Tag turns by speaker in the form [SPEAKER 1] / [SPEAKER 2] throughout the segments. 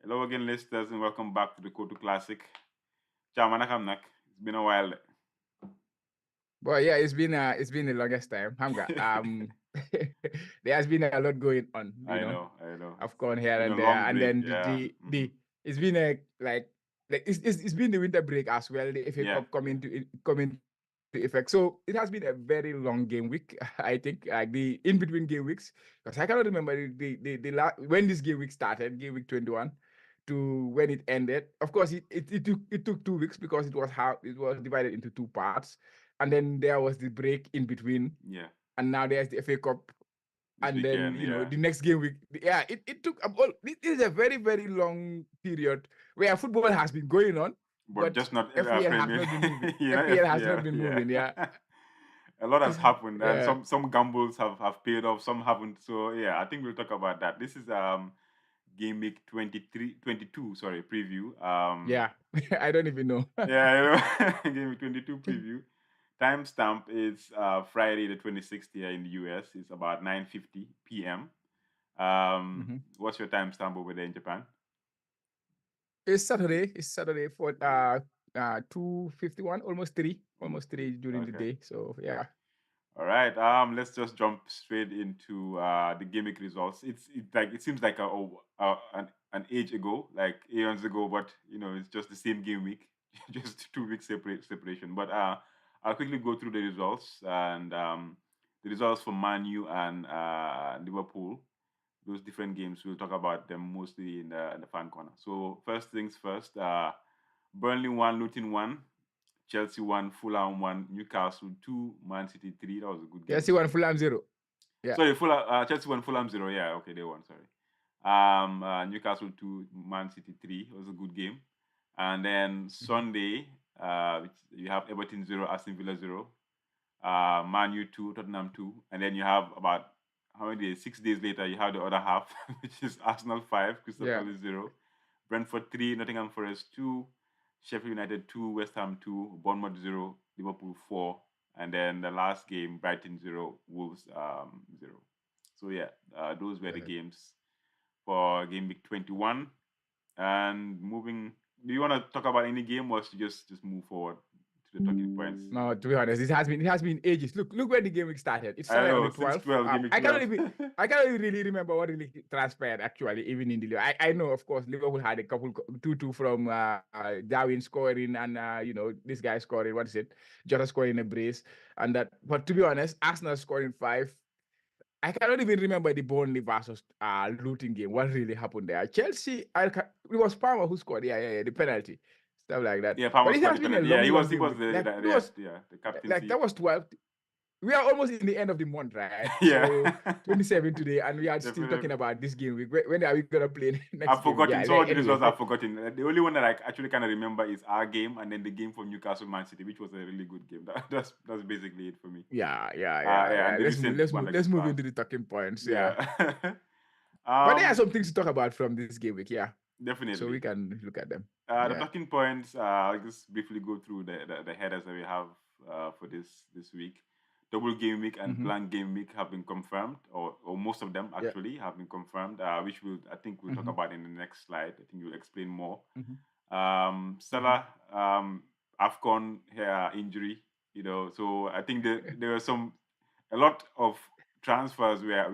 [SPEAKER 1] Hello again, listeners, and welcome back to the Kotu Classic. Chama nak. It's been a while.
[SPEAKER 2] Well, yeah, it's been the longest time. Hamga. There has been a lot going on,
[SPEAKER 1] I know.
[SPEAKER 2] I've gone
[SPEAKER 1] It's
[SPEAKER 2] here
[SPEAKER 1] been a
[SPEAKER 2] and there,
[SPEAKER 1] long
[SPEAKER 2] and
[SPEAKER 1] break.
[SPEAKER 2] then
[SPEAKER 1] Yeah.
[SPEAKER 2] it's been a it's been the winter break as well. The FA
[SPEAKER 1] Yeah.
[SPEAKER 2] Cup coming to effect. So it has been a very long game week. I think like the in between game weeks, because I cannot remember when this game week started, game week 21 to when it ended. Of course, it took 2 weeks because it was divided into two parts, and then there was the break in between,
[SPEAKER 1] Yeah.
[SPEAKER 2] and now there's the FA Cup,
[SPEAKER 1] This
[SPEAKER 2] and then
[SPEAKER 1] weekend. Yeah.
[SPEAKER 2] the next game week. Yeah, it took all. This is a very very long period where football has been going on,
[SPEAKER 1] But
[SPEAKER 2] but
[SPEAKER 1] just not
[SPEAKER 2] FPL has
[SPEAKER 1] Premier.
[SPEAKER 2] not been moving. FPL has not
[SPEAKER 1] FPL.
[SPEAKER 2] been
[SPEAKER 1] Yeah.
[SPEAKER 2] moving. Yeah,
[SPEAKER 1] A lot has happened, and
[SPEAKER 2] yeah,
[SPEAKER 1] some gambles have paid off, some haven't. So yeah, I think we'll talk about that. This is game week 23, 22. Sorry, preview.
[SPEAKER 2] yeah. I don't even know.
[SPEAKER 1] Yeah, game week 22 preview. Timestamp is Friday the 26th here in the US. It's about 9:50 p.m.
[SPEAKER 2] Mhm.
[SPEAKER 1] What's your timestamp over there in Japan?
[SPEAKER 2] It's Saturday. It's Saturday for 2:51, almost three during the
[SPEAKER 1] Okay.
[SPEAKER 2] day. So yeah.
[SPEAKER 1] All right. Let's just jump straight into the gimmick results. It seems like an age ago, like eons ago, but it's just the same game week, just 2 weeks separation. But I'll quickly go through the results and the results for ManU and Liverpool. Those different games, we'll talk about them mostly in the fan corner. So first things first. Burnley 1, Luton 1. Chelsea 1, Fulham 1, Newcastle 2, Man City 3. That was a good game.
[SPEAKER 2] Chelsea 1, Fulham 0. Yeah.
[SPEAKER 1] Sorry, Chelsea 1, Fulham 0. Yeah, okay, they won. Sorry. Newcastle 2, Man City 3. It was a good game. And then Sunday, you have Everton 0, Aston Villa 0, ManU 2, Tottenham 2. And then you have about how many days? 6 days later, you have the other half, which is Arsenal 5, Crystal
[SPEAKER 2] Yeah.
[SPEAKER 1] Palace 0, Brentford 3, Nottingham Forest 2, Sheffield United 2, West Ham 2, Bournemouth 0, Liverpool 4, and then the last game, Brighton 0, Wolves 0. So yeah, those were the
[SPEAKER 2] Yeah.
[SPEAKER 1] games for game week 21. And moving, do you want to talk about any game, or should just move forward to the talking points?
[SPEAKER 2] No, to be honest, it has been ages. Look where the game week started. It
[SPEAKER 1] I
[SPEAKER 2] started on
[SPEAKER 1] know
[SPEAKER 2] the
[SPEAKER 1] since
[SPEAKER 2] 12th.
[SPEAKER 1] 12, game week
[SPEAKER 2] I cannot
[SPEAKER 1] 12.
[SPEAKER 2] even I cannot even really remember what really transpired actually, even in the league. I know, of course, Liverpool had a couple 2-2 from Darwin scoring, and this guy scoring. What is it? Jota scoring a brace, and that. But to be honest, Arsenal scoring 5. I cannot even remember the Burnley versus Luton game. What really happened there? Chelsea. It was Palmer who scored. Yeah, the penalty, stuff like that.
[SPEAKER 1] Yeah, Palmer
[SPEAKER 2] But it
[SPEAKER 1] scored
[SPEAKER 2] has
[SPEAKER 1] the
[SPEAKER 2] been a
[SPEAKER 1] penalty. Yeah,
[SPEAKER 2] long, long
[SPEAKER 1] he
[SPEAKER 2] game
[SPEAKER 1] was
[SPEAKER 2] week. Like it
[SPEAKER 1] yeah,
[SPEAKER 2] was
[SPEAKER 1] yeah, the
[SPEAKER 2] like
[SPEAKER 1] captaincy.
[SPEAKER 2] that was 12. We are almost in the end of the month, right?
[SPEAKER 1] Yeah.
[SPEAKER 2] So 27 today, and we are still talking
[SPEAKER 1] Definitely.
[SPEAKER 2] about this game week. When are we gonna play next
[SPEAKER 1] I've
[SPEAKER 2] game week? Yeah.
[SPEAKER 1] forgotten. Some of the
[SPEAKER 2] Anyway,
[SPEAKER 1] results I've forgotten. The only one that I actually kind of remember is our game and then the game for Newcastle Man City, which was a really good game. That's basically it for me. Yeah,
[SPEAKER 2] yeah.
[SPEAKER 1] and the
[SPEAKER 2] Let's move.
[SPEAKER 1] recent
[SPEAKER 2] Let's
[SPEAKER 1] one
[SPEAKER 2] move.
[SPEAKER 1] that
[SPEAKER 2] Let's
[SPEAKER 1] just
[SPEAKER 2] move
[SPEAKER 1] passed.
[SPEAKER 2] into the talking points. Yeah.
[SPEAKER 1] Yeah.
[SPEAKER 2] But there are
[SPEAKER 1] um,
[SPEAKER 2] some things to talk about from this game week. Yeah. So we
[SPEAKER 1] definitely.
[SPEAKER 2] can look at them.
[SPEAKER 1] The
[SPEAKER 2] Yeah.
[SPEAKER 1] talking points. I'll just briefly go through the headers that we have for this week. Double game week and
[SPEAKER 2] Mm-hmm.
[SPEAKER 1] blank game week have been confirmed, or most of them
[SPEAKER 2] Yeah.
[SPEAKER 1] actually have been confirmed, which I think we'll talk
[SPEAKER 2] Mm-hmm.
[SPEAKER 1] about in the next slide. I think you'll explain more.
[SPEAKER 2] Mm-hmm. Mm-hmm.
[SPEAKER 1] Salah, Afcon injury, so I think there were a lot of transfers where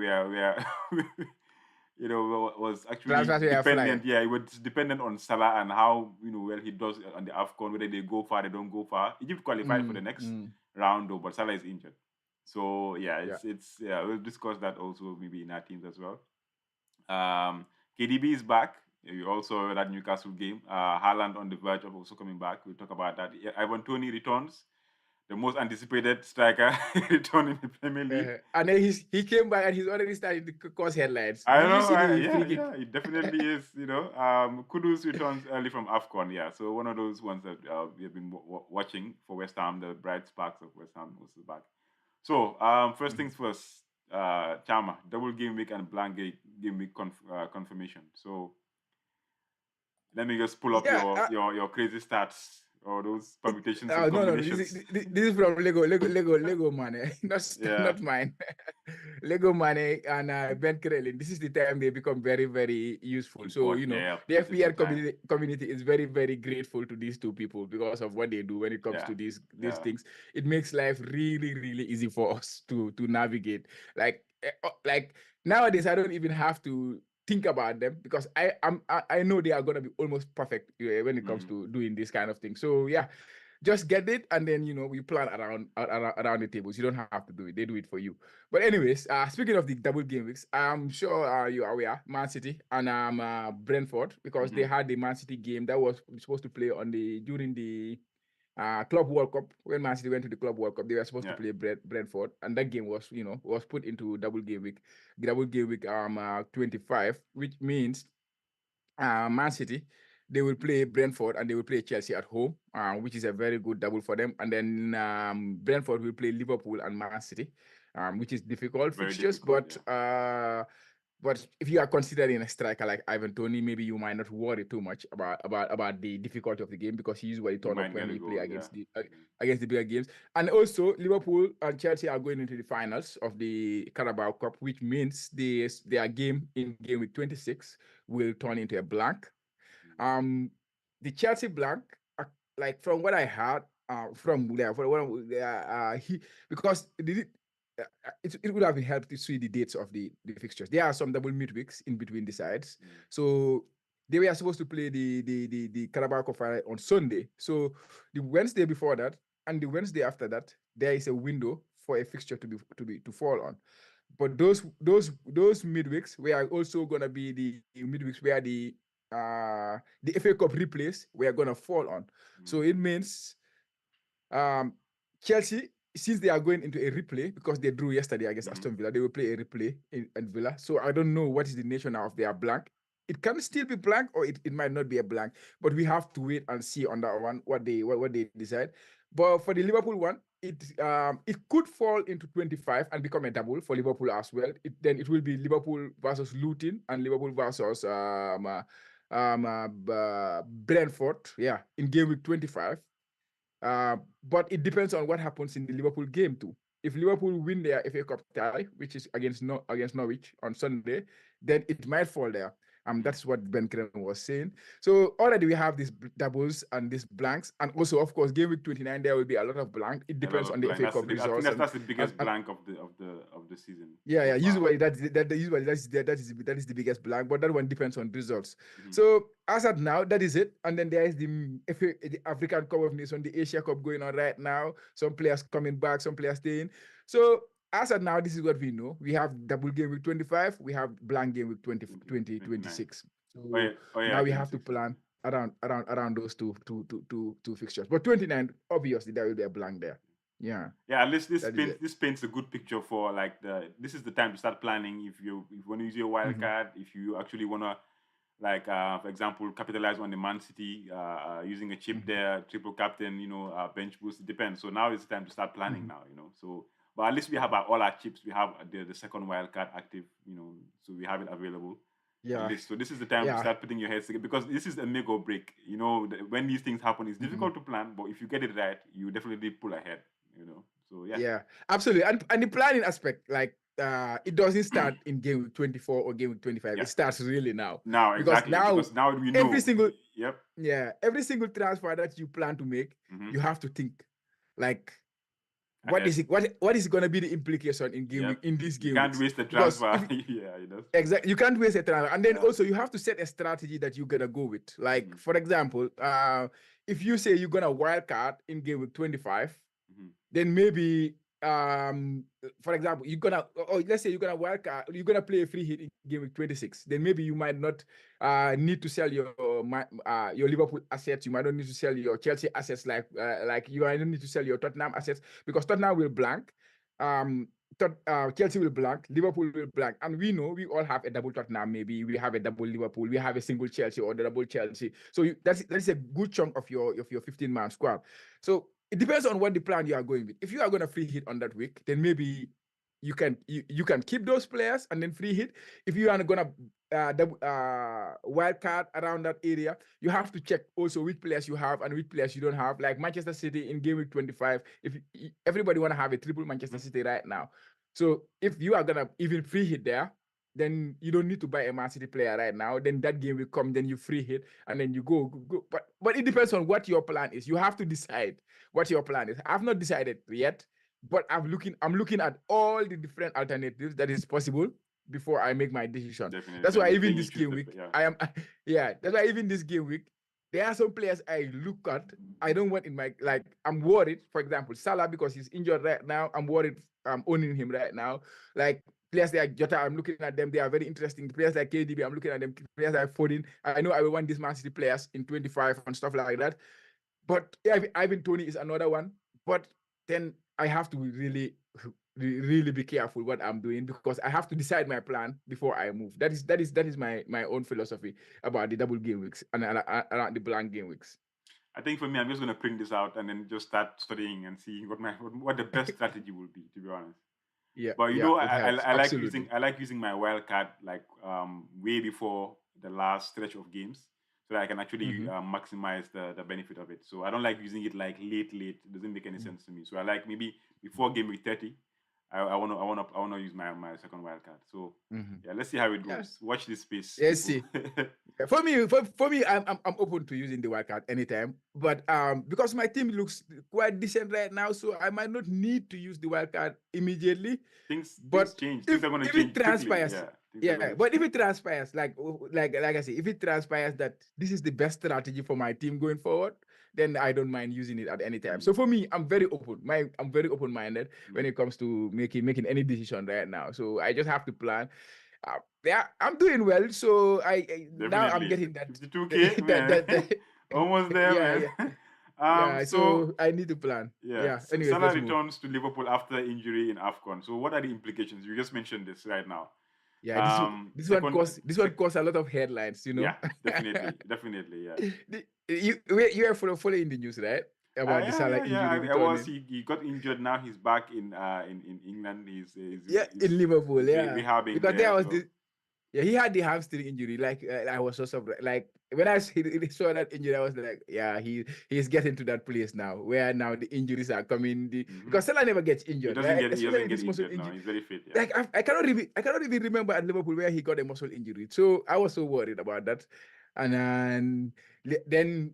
[SPEAKER 1] was actually
[SPEAKER 2] Transfers we are
[SPEAKER 1] dependent.
[SPEAKER 2] flying.
[SPEAKER 1] Yeah, it was dependent on Salah and how well he does on the Afcon, whether they go far, they don't go far. Egypt qualified for the next
[SPEAKER 2] Mm.
[SPEAKER 1] round though, but Salah is injured. So yeah,
[SPEAKER 2] Yeah.
[SPEAKER 1] it's yeah, we'll discuss that also maybe in our teams as well. KDB is back. You also that Newcastle game. Haaland on the verge of also coming back. We'll talk about that. Yeah, Ivan Toney returns, the most anticipated striker return in the Premier League.
[SPEAKER 2] And then he came back and he's already starting to cause headlines.
[SPEAKER 1] I
[SPEAKER 2] Did you
[SPEAKER 1] know,
[SPEAKER 2] see the
[SPEAKER 1] yeah,
[SPEAKER 2] free kick?
[SPEAKER 1] yeah, it definitely is. Kudus returns early from Afcon, yeah. So one of those ones that we have been watching for West Ham, the bright sparks of West Ham was back. So first
[SPEAKER 2] Mhm.
[SPEAKER 1] things first, Chama, double game week and blank game week confirmation. So let me just pull up
[SPEAKER 2] Yeah,
[SPEAKER 1] your crazy stats. or those permutations and
[SPEAKER 2] No.
[SPEAKER 1] combinations.
[SPEAKER 2] This is from Lego money,
[SPEAKER 1] Yeah,
[SPEAKER 2] not mine. Lego money and Ben Krellin. This is the time they become very, very useful. So
[SPEAKER 1] important. Yeah,
[SPEAKER 2] the
[SPEAKER 1] this is the
[SPEAKER 2] FPL
[SPEAKER 1] time.
[SPEAKER 2] community is very, very grateful to these two people because of what they do when it comes
[SPEAKER 1] Yeah,
[SPEAKER 2] to these
[SPEAKER 1] yeah.
[SPEAKER 2] things. It makes life really, really easy for us to navigate. Like nowadays, I don't even have to think about them because I know they are gonna be almost perfect when it comes
[SPEAKER 1] Mm.
[SPEAKER 2] to doing this kind of thing. So yeah, just get it and then we plan around the tables. You don't have to do it, they do it for you. But anyways, speaking of the double game weeks, I'm sure you are aware Man City and Brentford, because they
[SPEAKER 1] Mm-hmm.
[SPEAKER 2] had the Man City game that was supposed to play on the during the Club World Cup. When Man City went to the Club World Cup, they were supposed to
[SPEAKER 1] Yeah,
[SPEAKER 2] play Brentford, and that game was put into double game week 25, which means Man City, they will play Brentford and they will play Chelsea at home, which is a very good double for them. And then Brentford will play Liverpool and Man City, which is difficult
[SPEAKER 1] very
[SPEAKER 2] fixtures.
[SPEAKER 1] difficult. Yeah.
[SPEAKER 2] But if you are considering a striker like Ivan Toney, maybe you might not worry too much about the difficulty of the game, because he usually
[SPEAKER 1] You
[SPEAKER 2] turn up
[SPEAKER 1] might
[SPEAKER 2] when
[SPEAKER 1] get a
[SPEAKER 2] we play
[SPEAKER 1] goal. Yeah. Mm.
[SPEAKER 2] against the bigger games. And also, Liverpool and Chelsea are going into the finals of the Carabao Cup, which means their game in game week 26 will turn into a blank.
[SPEAKER 1] Mm.
[SPEAKER 2] Um, the Chelsea blank, like from what I heard, from there, he because it would have helped to see the dates of the fixtures. There are some double midweeks in between the sides,
[SPEAKER 1] Mm.
[SPEAKER 2] so they were supposed to play the Carabao Cup final on Sunday. So the Wednesday before that and the Wednesday after that, there is a window for a fixture to fall on. But those midweeks were also gonna be the midweeks where the FA Cup replays were gonna fall on. So
[SPEAKER 1] Mm.
[SPEAKER 2] it means um Chelsea, since they are going into a replay because they drew yesterday against
[SPEAKER 1] Mm-hmm.
[SPEAKER 2] Aston Villa, they will play a replay in Villa. So I don't know what is the nature now of their blank. It can still be blank or it might not be a blank, but we have to wait and see on that one what they decide. But for the Liverpool one, it could fall into 25 and become a double for Liverpool as well. Then it will be Liverpool versus Luton and Liverpool versus Brentford, yeah, in game week 25. But it depends on what happens in the Liverpool game too. If Liverpool win their FA Cup tie, which is against Norwich on Sunday, then it might fall there.
[SPEAKER 1] Mm.
[SPEAKER 2] That's what Ben Crane was saying. So already we have these doubles and these blanks, and also of course game week 29 there will be a lot of blank. It
[SPEAKER 1] A lot
[SPEAKER 2] depends
[SPEAKER 1] of
[SPEAKER 2] on the
[SPEAKER 1] blank.
[SPEAKER 2] FA Cup
[SPEAKER 1] I think
[SPEAKER 2] results
[SPEAKER 1] that's the
[SPEAKER 2] and,
[SPEAKER 1] biggest
[SPEAKER 2] and
[SPEAKER 1] blank of the season
[SPEAKER 2] yeah.
[SPEAKER 1] so far.
[SPEAKER 2] Usually that is the biggest blank, but that one depends on results.
[SPEAKER 1] Mm-hmm.
[SPEAKER 2] So as at now, that is it. And then there is the African Cup of Nations, the Asia Cup going on right now. Some players coming back, some players staying. So as at now, this is what we know. We have double game with 25. We have blank game with
[SPEAKER 1] 29.
[SPEAKER 2] 26. So
[SPEAKER 1] Oh yeah,
[SPEAKER 2] now we have to
[SPEAKER 1] 26.
[SPEAKER 2] plan around those two fixtures. But 29, obviously, there will be a blank there. Yeah,
[SPEAKER 1] Yeah, at least
[SPEAKER 2] that is it.
[SPEAKER 1] this paints a good picture for like this is the time to start planning if you want to use your wild
[SPEAKER 2] Mhm.
[SPEAKER 1] card, if you actually want to like for example capitalize on the Man City using a chip
[SPEAKER 2] Mhm.
[SPEAKER 1] there, triple captain, bench boost. It depends. So now it's time to start planning
[SPEAKER 2] Mhm.
[SPEAKER 1] now. So but at least we have all our chips. We have the second wild card active. So we have it available. At
[SPEAKER 2] Yeah,
[SPEAKER 1] least so this is the time to
[SPEAKER 2] yeah.
[SPEAKER 1] start putting your heads together because this is a make or break. When these things happen, it's
[SPEAKER 2] Mhm.
[SPEAKER 1] difficult to plan, but if you get it right, you definitely pull ahead. So yeah.
[SPEAKER 2] Yeah, absolutely. And the planning aspect, like it doesn't start in game week 24 or game week 25.
[SPEAKER 1] Yeah.
[SPEAKER 2] It starts really now.
[SPEAKER 1] Now
[SPEAKER 2] Because
[SPEAKER 1] exactly
[SPEAKER 2] now
[SPEAKER 1] because now we
[SPEAKER 2] every
[SPEAKER 1] know.
[SPEAKER 2] single
[SPEAKER 1] Yep.
[SPEAKER 2] every single transfer that you plan to make,
[SPEAKER 1] Hmm.
[SPEAKER 2] you have to think like
[SPEAKER 1] Ahead.
[SPEAKER 2] what is gonna be the implication
[SPEAKER 1] Yep.
[SPEAKER 2] in these
[SPEAKER 1] You
[SPEAKER 2] game
[SPEAKER 1] can't
[SPEAKER 2] weeks?
[SPEAKER 1] waste the
[SPEAKER 2] Because
[SPEAKER 1] transfer.
[SPEAKER 2] if
[SPEAKER 1] Yeah,
[SPEAKER 2] exactly, you can't waste a transfer. And then
[SPEAKER 1] yeah.
[SPEAKER 2] also you have to set a strategy that you're gonna go with. Like
[SPEAKER 1] Hmm.
[SPEAKER 2] for example, if you say you're gonna wild card in game week 25,
[SPEAKER 1] Hmm.
[SPEAKER 2] then maybe for example you're gonna, or let's say you're gonna work you're gonna play a free hit in game week 26, then maybe you might not need to sell your Liverpool assets, you might not need to sell your Chelsea assets, like you might not need to sell your Tottenham assets, because Tottenham will blank, um Chelsea will blank, Liverpool will blank, and we know we all have a double Tottenham, maybe we have a double Liverpool, we have a single Chelsea or the double Chelsea. So that's a good chunk of your 15-man squad. So it depends on what the plan you are going with. If you are going to free hit on that week, then maybe you can keep those players and then free hit. If you are gonna wild card around that area, you have to check also which players you have and which players you don't have. Like Manchester City in game week 25, if everybody want to have a triple Manchester City right now. So if you are gonna even free hit there, then you don't need to buy a Man City player right now. Then that game will come, then you free hit, and then you go. But it depends on what your plan is. You have to decide what your plan is. I've not decided yet, but I'm looking at all the different alternatives that is possible before I make my decision.
[SPEAKER 1] Definitely.
[SPEAKER 2] That's why
[SPEAKER 1] Then
[SPEAKER 2] even
[SPEAKER 1] you
[SPEAKER 2] this
[SPEAKER 1] choose
[SPEAKER 2] game
[SPEAKER 1] the
[SPEAKER 2] week,
[SPEAKER 1] yeah.
[SPEAKER 2] I am yeah, that's why even this game week, there are some players I look at. I don't want in my like I'm worried. For example, Salah, because he's injured right now. I'm worried I'm owning him right now. Like players like Jota, I'm looking at them. They are very interesting. Players like KDB, I'm looking at them. Players like Foden. I know I will want these Man City players in 25 and stuff like that. But Ivan Tony is another one. But then I have to really be careful what I'm doing because I have to decide my plan before I move. That is my own philosophy about the double game weeks and around the blank game weeks.
[SPEAKER 1] I think for me, I'm just gonna print this out and then just start studying and seeing what the best strategy will be. To be honest,
[SPEAKER 2] Yeah,
[SPEAKER 1] but
[SPEAKER 2] yeah, it helps
[SPEAKER 1] I
[SPEAKER 2] absolutely.
[SPEAKER 1] like using my wild card like way before the last stretch of games, so that I can actually
[SPEAKER 2] Mhm.
[SPEAKER 1] maximize the benefit of it. So I don't like using it like late. It doesn't make any sense to me. So I like maybe before game week 30. I wanna use my second wild card. So
[SPEAKER 2] Mhm.
[SPEAKER 1] yeah, let's see how it
[SPEAKER 2] Yeah,
[SPEAKER 1] goes. Watch this space,
[SPEAKER 2] let's
[SPEAKER 1] people.
[SPEAKER 2] see. For me, I'm open to using the wildcard anytime, but because my team looks quite decent right now, so I might not need to use the wildcard immediately.
[SPEAKER 1] Things
[SPEAKER 2] But
[SPEAKER 1] change. Things
[SPEAKER 2] if
[SPEAKER 1] are gonna
[SPEAKER 2] if it
[SPEAKER 1] change quickly.
[SPEAKER 2] transpires,
[SPEAKER 1] Yeah, things are
[SPEAKER 2] yeah,
[SPEAKER 1] gonna
[SPEAKER 2] but if
[SPEAKER 1] change.
[SPEAKER 2] it transpires, like I say, if it transpires that this is the best strategy for my team going forward, then I don't mind using it at any time. So for me, I'm very open. I'm very open minded when it comes to making any decision right now. So I just have to plan. Yeah, I'm doing well. So now I'm
[SPEAKER 1] Definitely.
[SPEAKER 2] getting that
[SPEAKER 1] 52K,
[SPEAKER 2] that
[SPEAKER 1] man.
[SPEAKER 2] that, that
[SPEAKER 1] Almost there,
[SPEAKER 2] yeah,
[SPEAKER 1] man.
[SPEAKER 2] yeah, yeah.
[SPEAKER 1] So
[SPEAKER 2] So I need to plan.
[SPEAKER 1] yeah,
[SPEAKER 2] Yeah. Anyways,
[SPEAKER 1] Salah
[SPEAKER 2] let's move.
[SPEAKER 1] returns to Liverpool after injury in AFCON. So what are the implications? You just mentioned this right now.
[SPEAKER 2] Yeah, this one
[SPEAKER 1] Second,
[SPEAKER 2] caused a lot of headlines,
[SPEAKER 1] yeah, definitely, yeah.
[SPEAKER 2] You are following the news, right? About the Salah
[SPEAKER 1] Yeah.
[SPEAKER 2] injury
[SPEAKER 1] I was.
[SPEAKER 2] returning.
[SPEAKER 1] He got injured. Now he's back in England.
[SPEAKER 2] Yeah, in Liverpool, yeah.
[SPEAKER 1] rehabbing
[SPEAKER 2] Because there
[SPEAKER 1] there.
[SPEAKER 2] was
[SPEAKER 1] So
[SPEAKER 2] this yeah, he had the hamstring injury. Like I was so surprised. Like when I saw that injury, I was like, yeah, he's getting to that place now where now the injuries are coming.
[SPEAKER 1] mhm.
[SPEAKER 2] Because Salah never gets injured, right?
[SPEAKER 1] He doesn't
[SPEAKER 2] Especially
[SPEAKER 1] get
[SPEAKER 2] this muscle
[SPEAKER 1] injured. No,
[SPEAKER 2] injury.
[SPEAKER 1] he's very fit. Yeah.
[SPEAKER 2] Like I cannot even remember at Liverpool where he got a muscle injury. So I was so worried about that. And then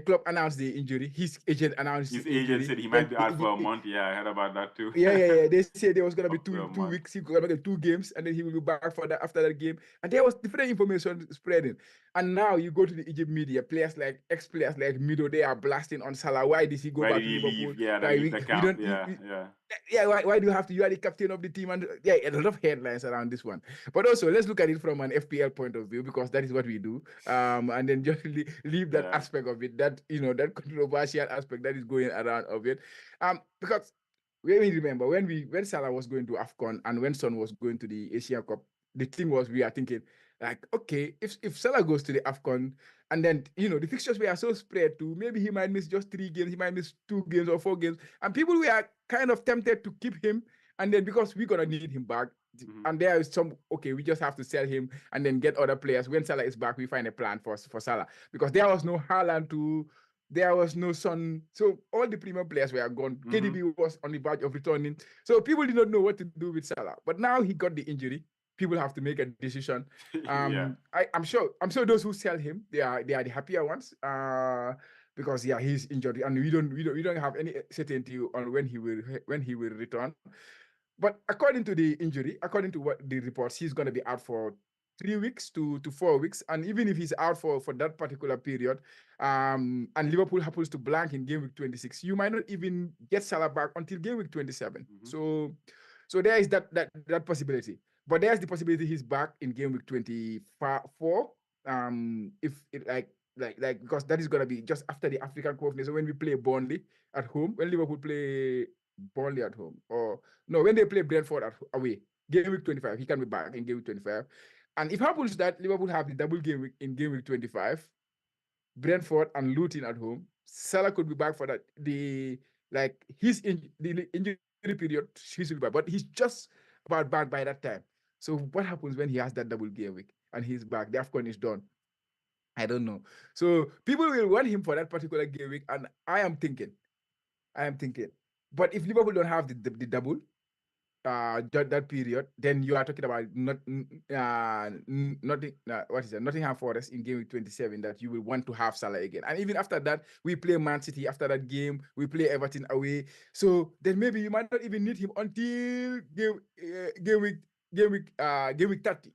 [SPEAKER 2] Klopp announced the injury. His agent announced
[SPEAKER 1] His
[SPEAKER 2] the
[SPEAKER 1] agent
[SPEAKER 2] injury.
[SPEAKER 1] said he might
[SPEAKER 2] Then
[SPEAKER 1] be out for a month. Yeah, I heard about that too.
[SPEAKER 2] yeah. They said there was gonna be
[SPEAKER 1] Up to
[SPEAKER 2] two
[SPEAKER 1] a
[SPEAKER 2] two
[SPEAKER 1] month.
[SPEAKER 2] weeks. He gonna make 2 games, and then he will be back for that after that game. And there was different information spreading. And now you go to the Egypt media, players like ex-players like Mido, they are blasting on Salah. Why did he go
[SPEAKER 1] Why did
[SPEAKER 2] back to
[SPEAKER 1] he
[SPEAKER 2] Liverpool?
[SPEAKER 1] leave? Yeah,
[SPEAKER 2] Why
[SPEAKER 1] leave
[SPEAKER 2] we
[SPEAKER 1] the
[SPEAKER 2] we
[SPEAKER 1] camp.
[SPEAKER 2] don't
[SPEAKER 1] Yeah, yeah.
[SPEAKER 2] yeah, why do you have to? You are the captain of the team, and yeah, a lot of headlines around this one. But also, let's look at it from an FPL point of view because that is what we do. And then just leave that
[SPEAKER 1] Yeah.
[SPEAKER 2] aspect of it, that that controversial aspect that is going around of it. Because when we remember when Salah was going to AFCON and when Son was going to the Asia Cup, the thing was we are thinking like, okay, if Salah goes to the AFCON and then the fixtures were so spread too, maybe he might miss just 3 games, he might miss 2 games or 4 games, and people were kind of tempted to keep him, and then because we're gonna need him back,
[SPEAKER 1] Mhm.
[SPEAKER 2] and there is some okay, we just have to sell him and then get other players. When Salah is back, we find a plan for Salah because there was no Haaland to. There was no Son. So all the premium players were gone.
[SPEAKER 1] Mhm.
[SPEAKER 2] KDB was on the verge of returning. So people did not know what to do with Salah. But now he got the injury. People have to make a decision.
[SPEAKER 1] Yeah.
[SPEAKER 2] I'm sure those who sell him, they are the happier ones. Because yeah, he's injured, and we don't have any certainty on when he will return. But according to the injury, according to what the reports, he's going to be out for 3 weeks to 4 weeks. And even if he's out for that particular period, and Liverpool happens to blank in game week 26, you might not even get Salah back until game week 27.
[SPEAKER 1] Mhm.
[SPEAKER 2] So there is that possibility. But there's the possibility he's back in game week 24. If it like because that is gonna be just after the African Cup of Nations when we play Burnley at home, when Liverpool play Burnley at home, or no, when they play Brentford away, game week 25, he can be back in game week 25. And if it happens that Liverpool have the double game week in game week 25, Brentford and Luton at home, Salah could be back for that. The injury period, he should be back, but he's just about back by that time. So what happens when he has that double game week? and he's back. The AFCON is done. I don't know. So people will want him for that particular game week, and I am thinking. But if Liverpool don't have the double, that period, then you are talking about Nottingham Forest in game week 27 that you will want to have Salah again. And even after that, we play Man City after that game, we play Everton away. So then maybe you might not even need him until game week 30.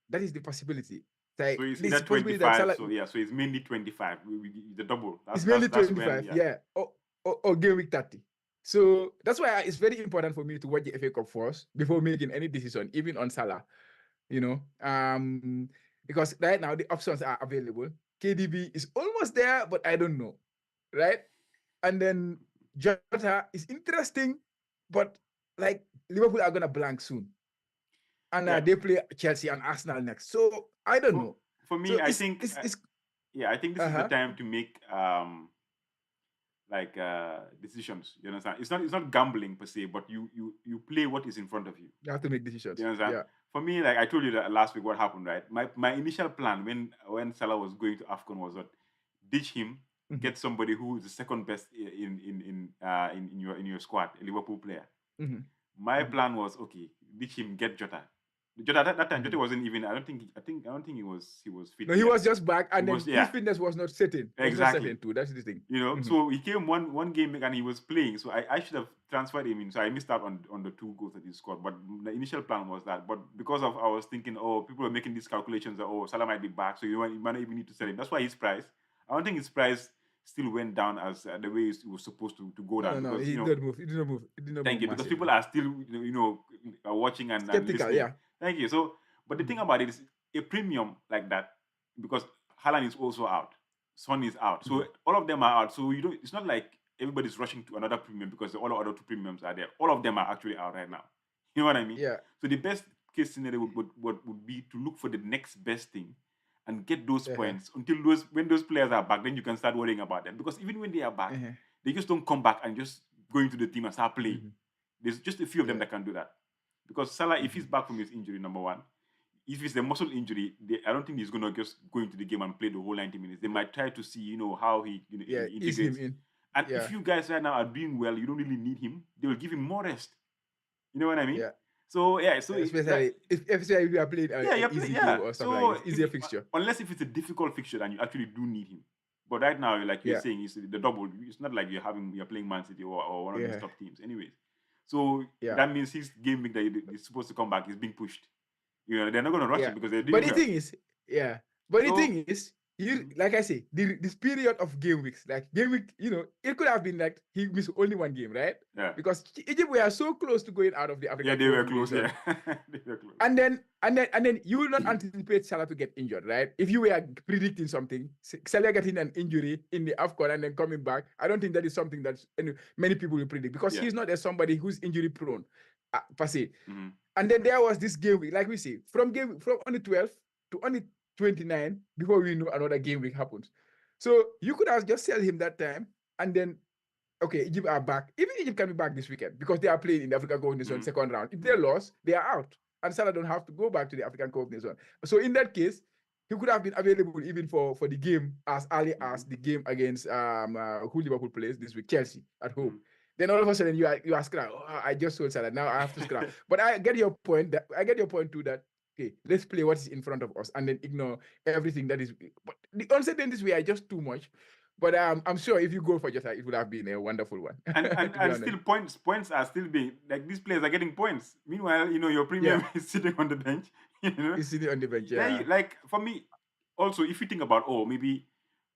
[SPEAKER 2] That is the possibility.
[SPEAKER 1] So it's either 25. So yeah, so it's mainly 25. The double.
[SPEAKER 2] It's mainly 25. Yeah. Or game week 30. So that's why it's very important for me to watch the FA Cup first before making any decision, even on Salah. Because right now the options are available. KDB is almost there, but I don't know, right? And then Jota is interesting, but like Liverpool are gonna blank soon, and they play Chelsea and Arsenal next. So I don't know.
[SPEAKER 1] For me, I think this is the time to make decisions. You understand? It's not gambling per se, but you play what is in front of you.
[SPEAKER 2] You have to make decisions.
[SPEAKER 1] You understand?
[SPEAKER 2] Yeah.
[SPEAKER 1] For me, like I told you that last week, what happened, right? My initial plan when Salah was going to AFCON was what, ditch him, get somebody who is the second best in your squad, a Liverpool player. My plan was, okay, ditch him, get Jota. Jota at that time, Jota wasn't even. I don't think he was fit.
[SPEAKER 2] No, he was just back, and then his fitness was not setting.
[SPEAKER 1] Exactly.
[SPEAKER 2] Too. That's the thing.
[SPEAKER 1] So he came one game and he was playing. So I should have transferred him in. So I missed out on the 2 goals that he scored. But the initial plan was that. But because of I was thinking, people are making these calculations that Salah might be back, so you might not even need to sell him. That's why his price. I don't think his price still went down as the way it was supposed to go down.
[SPEAKER 2] No, because, he didn't move. He didn't move.
[SPEAKER 1] Thank you, because people are still watching and
[SPEAKER 2] skeptical.
[SPEAKER 1] Yeah. Thank you. So, but the thing about it is a premium like that, because Haaland is also out, Son is out, so all of them are out. So it's not like everybody's rushing to another premium because all the other 2 premiums are there. All of them are actually out right now. You know what I mean?
[SPEAKER 2] Yeah.
[SPEAKER 1] So the best case scenario would be to look for the next best thing and get those points until when those players are back. Then you can start worrying about them, because even when they are back, they just don't come back and just go into the team and start playing. There's just a few of them that can do that. Because Salah, if he's back from his injury, number one, if it's the muscle injury, I don't think he's going to just go into the game and play the whole 90 minutes. They might try to see, how he integrates.
[SPEAKER 2] Him in.
[SPEAKER 1] And if you guys right now are doing well, you don't really need him. They will give him more rest. You know what I mean?
[SPEAKER 2] Yeah.
[SPEAKER 1] So
[SPEAKER 2] especially if you are playing easy game or something like this, easier fixture.
[SPEAKER 1] Unless if it's a difficult fixture and you actually do need him. But right now, like you're saying, it's the double. It's not like you're playing Man City or one of these top teams, anyways. So that means his game week that he's supposed to come back is being pushed. They're not going to rush it because they're doing
[SPEAKER 2] But the thing is, like I say, this period of game weeks, like game week, it could have been like he missed only 1 game, right?
[SPEAKER 1] Yeah.
[SPEAKER 2] Because Egypt were so close to going out of the African.
[SPEAKER 1] Yeah, they were close. Yeah, they were close.
[SPEAKER 2] And then you will not anticipate Salah to get injured, right? If you were predicting something, Salah getting an injury in the AFCON and then coming back, I don't think that is something that many people will predict, because he's not somebody who's injury prone, per se. And then there was this game week, like we say, from only 12 to only 29 before we know another game week happens. So you could have just sell him that time, and then Egypt are back. Even Egypt can be back this weekend because they are playing in the African Cup of Nations second round. If they lost, they are out, and Salah don't have to go back to the African Cup of Nations. So in that case, he could have been available even for the game as early as the game against who Liverpool plays this week, Chelsea at home. Then all of a sudden you are scrap. I just sold Salah. Now I have to scrap. But I get your point. I get your point too. That let's play what is in front of us and then ignore everything that is. But the uncertainties were just too much. But I'm sure if you go for Jota, it would have been a wonderful one.
[SPEAKER 1] And still points are still being, like, these players are getting points. Meanwhile, your premium is sitting on the bench.
[SPEAKER 2] He's sitting on the bench. Yeah.
[SPEAKER 1] Like for me, also, if you think about maybe